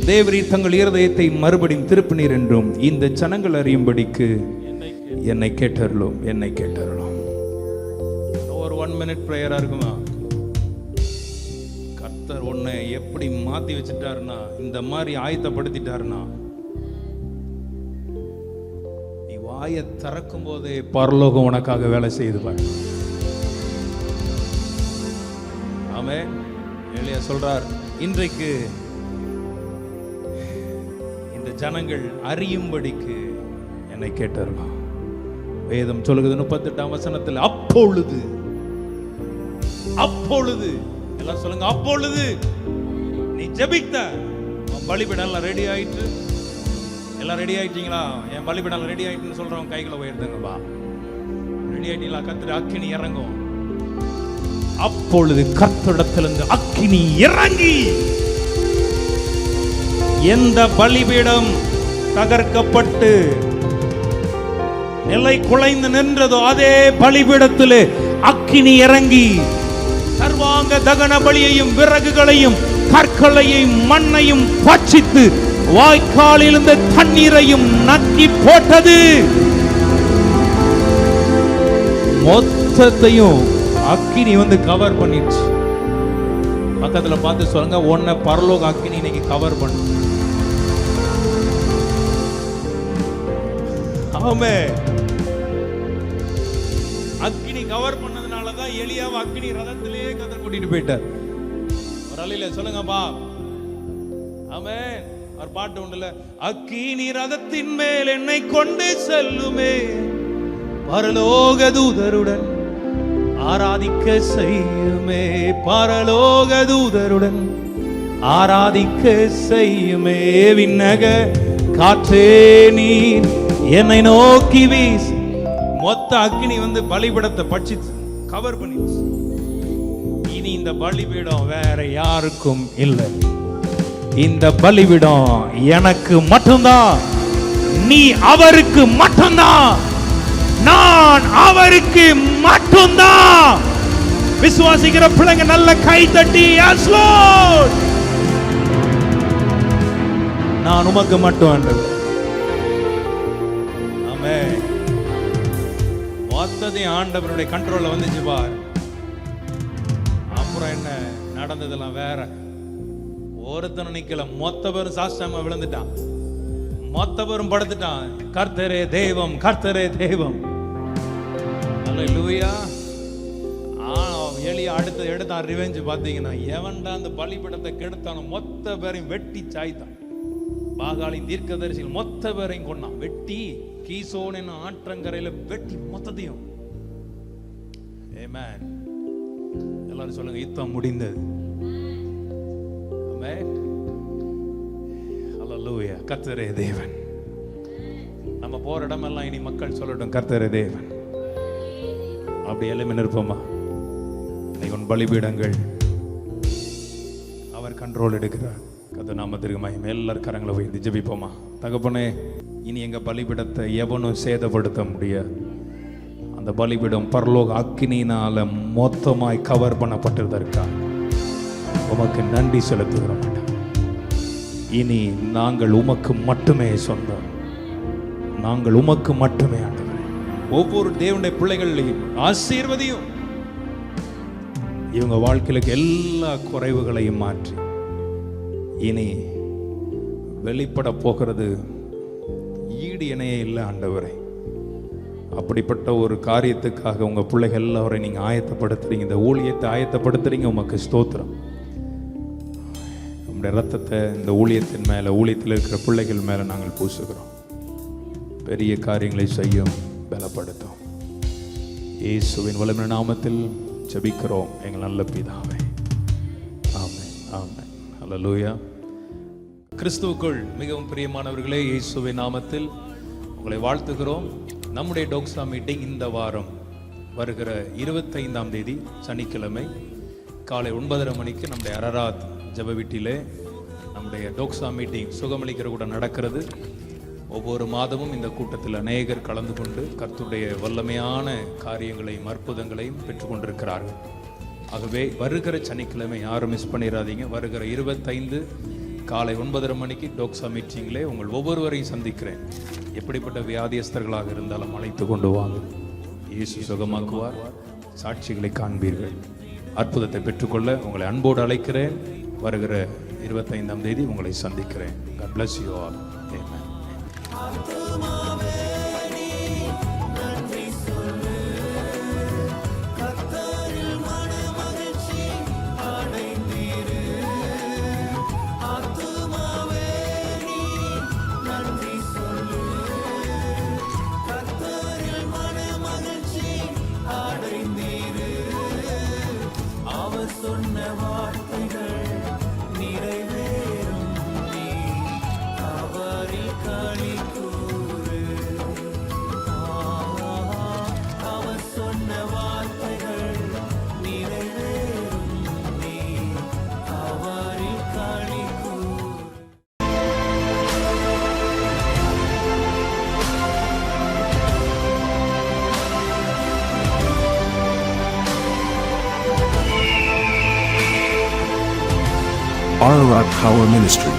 தேவரீர் தங்கள் இருதயத்தை மறுபடியும் திருப்பினீர் என்றும் இந்த ஜனங்கள் அறியும்படிக்கு என்னை கேட்டருளும், என்னை கேட்டருளும். ஒரு 1 minute பிரேயரா இருக்குமா? கர்த்தர் உன்னை எப்படி மாத்தி வச்சுட்டாருன்னா, இந்த மாதிரி ஆயத்தப்படுத்திட்டாருன்னா, நீ வாயை திறக்கும் போதே பரலோகம் உனக்காக வேலை செய்து பாரு. ஆமென். எலியா சொல்றார், இன்றைக்கு இந்த ஜனங்கள் அறியும்படிக்கு என்னை கேட்டார்களாம். வேதம் சொல்லுகிறது 38ஆம் வசனத்தில், அப்பொழுது எல்லாம் சொல்லுங்க, அப்பொழுது நீ ஜெபித்த பலிபீடம் எல்லாம் ரெடி ஆயிட்டு. எல்லாம் ரெடி ஆயிட்டீங்களா? என் பலிபீடம் ரெடி ஆயிட்டுன்னு சொல்றவங்க கைகளை உயர்த்துங்கப்பா. ரெடி ஆயிட்டீங்களா? கர்த்தர் அக்கினி இறங்கும். அப்பொழுது கர்த்தரிடத்திலிருந்து அக்கினி இறங்கி எந்த பலிபீடம் தகர்க்கப்பட்டு நிலை குலைந்து நின்றதோ அதே பலிபீடத்திலே அக்கினி இறங்கி சர்வாங்க தகன பலியையும் விறகுகளையும் கற்களையும் மண்ணையும் பட்சித்து வாய்க்காலில் இருந்த தண்ணீரையும் நக்கி போட்டது. மொத்தத்தையும் அக்கினி வந்து கவர் பண்ணிடுச்சு. பக்கத்துல பார்த்து சொல்லுங்க, உன்னை பரலோக அக்கினி இன்னைக்கு கவர் பண்ணு. ஆமென். அக்கினி கவர் பண்ணதுனாலதான் எலியாவை அக்கினி ரதத்திலேயே கத்தர் கூட்டிட்டு போயிட்டார். ஒரு அலையில சொல்லுங்கப்பா. ஆமென். ஒரு பாட்டு உண்டுல, அக்கினி ரதத்தின் மேல் என்னை கொண்டு செல்லுமே, பரலோக தூதருடன் ஆராதிக்க செய்யுமே, பரலோக தூதருடன் ஆராதிக்க செய்யுமே, விண்ணக காற்றே நீர் என்னை நோக்கி வீசு. மொத்த அக்கினி வந்து பலிபீடத்தை பட்சிச்சு கவர் பண்ணிச்சு. இனி இந்த பலிபீடம் வேற யாருக்கும் இல்லை. இந்த பலிபீடம் எனக்கு மட்டும்தான். நீ அவருக்கு மட்டும்தான், நான் அவருக்கு மட்டும்தான். விசுவாசிக்கிற பிள்ளைங்க நல்ல கை தட்டி, எஸ் லார்ட், நான் உமக்கு மட்டும் ஆண்டவர். ஆமென். மொத்தத்தையும் ஆண்டவருடைய கண்ட்ரோல்ல வந்துச்சு பார். அப்புறம் என்ன நடந்ததெல்லாம் வேற. ஒருத்தன நிக்கல, மொத்த பேரும் சாஷ்டாமா விழுந்துட்டான், மொத்த பேரும் படுத்துட்டான். கர்த்தரே தெய்வம், கர்த்தரே தெய்வம். அல்லேலூயா. எலியா அடுத்து எடுத்தான் ரிவெஞ்ச். பாத்தீங்கன்னா எவன்டா அந்த பலிபீடத்தை கெடுத்தானோ மொத்த பேரையும் வெட்டி சாய்த்தான். பாகாலின் தீர்க்கதரிசிகள் மொத்த பேரையும் கொண்டான். வெட்டி கீசோன் என்ன ஆற்றங்கரையில வெட்டி மொத்தத்தையும். ஆமென். எல்லாரும் சொல்லுங்க, யுத்தம் முடிந்தது. ஆமென். அல்லேலூயா. கர்த்தரே தேவன். நம்ம போற இடமெல்லாம் இனி மக்கள் சொல்லட்டும், கர்த்தரே தேவன். அப்படி எல்லாமே நிற்போமா? உன் பலிபீடங்கள் அவர் கண்ட்ரோல் எடுக்கிறார். கர்த்தர் நாமத்திற்கு மகிமை. எல்லாரும் கரங்களை உயர்த்தி ஜெபிப்போமா? தகப்பனே, இனி எங்க பலிபீடத்தை எவனும் சேதப்படுத்த முடியாது. அந்த பலிபீடம் பரலோக அக்கினியினால மொத்தமாய் கவர் பண்ணப்பட்டதற்கா உமக்கு நன்றி செலுத்துகிறோம். இனி நாங்கள் உமக்கு மட்டுமே சொந்தம், நாங்கள் உமக்கு மட்டுமே ஆண்டவரே. ஒவ்வொரு தேவனுடைய பிள்ளைகளையும் ஆசீர்வதியும். இவங்க வாழ்க்கையிலுக்கு எல்லா குறைவுகளையும் மாற்றி இனி வெளிப்பட போகிறது ஈடு இணையே இல்லை ஆண்டவரே. அப்படிப்பட்ட ஒரு காரியத்துக்காக உங்க பிள்ளைகள் எல்லாரையும் நீங்க ஆயத்தப்படுத்துறீங்க, இந்த ஊழியத்தை ஆயத்தப்படுத்துறீங்க. உமக்கு ஸ்தோத்திரம். உங்களுடைய ரத்தத்தை இந்த ஊழியத்தின் மேல, ஊழியத்தில் இருக்கிற பிள்ளைகள் மேல நாங்கள் பூசுகிறோம். பெரிய காரியங்களை செய்யும், பலப்படுத்தும். இயேசுவின் வல்லமையான நாமத்தில் ஜெபிக்கிறோம் எங்கள் நல்ல பிதாவே. ஆமென், ஆமென், ஹல்லேலூயா. கிறிஸ்துவுக்குள் மிகவும் பிரியமானவர்களே, இயேசுவின் நாமத்தில் உங்களை வாழ்த்துகிறோம். நம்முடைய டோக்ஸா மீட்டிங் இந்த வாரம் வருகிற 25ஆம் தேதி சனிக்கிழமை காலை 9:30 மணிக்கு நம்முடைய அரராத் ஜெப வீட்டிலே நம்முடைய டோக்ஸா மீட்டிங் சுகமளிக்கிற கூட நடக்கிறது. ஒவ்வொரு மாதமும் இந்த கூட்டத்தில் அநேகர் கலந்து கொண்டு கர்த்தருடைய வல்லமையான காரியங்களையும் அற்புதங்களையும் பெற்றுக்கொண்டிருக்கிறார்கள். ஆகவே வருகிற சனிக்கிழமை யாரும் மிஸ் பண்ணிடாதீங்க. வருகிற 25 காலை 9:30 மணிக்கு டோக்ஸா மீட்டிங்கிலே உங்கள் ஒவ்வொருவரையும் சந்திக்கிறேன். எப்படிப்பட்ட வியாதியஸ்தர்களாக இருந்தாலும் அழைத்து கொண்டு வாங்க. இயேசு சுகமாக்குவார். சாட்சிகளை காண்பீர்கள். அற்புதத்தை பெற்றுக்கொள்ள உங்களை அன்போடு அழைக்கிறேன். வருகிற 25ஆம் தேதி உங்களை சந்திக்கிறேன். God bless you all. Amen. Ararat Power Ministry.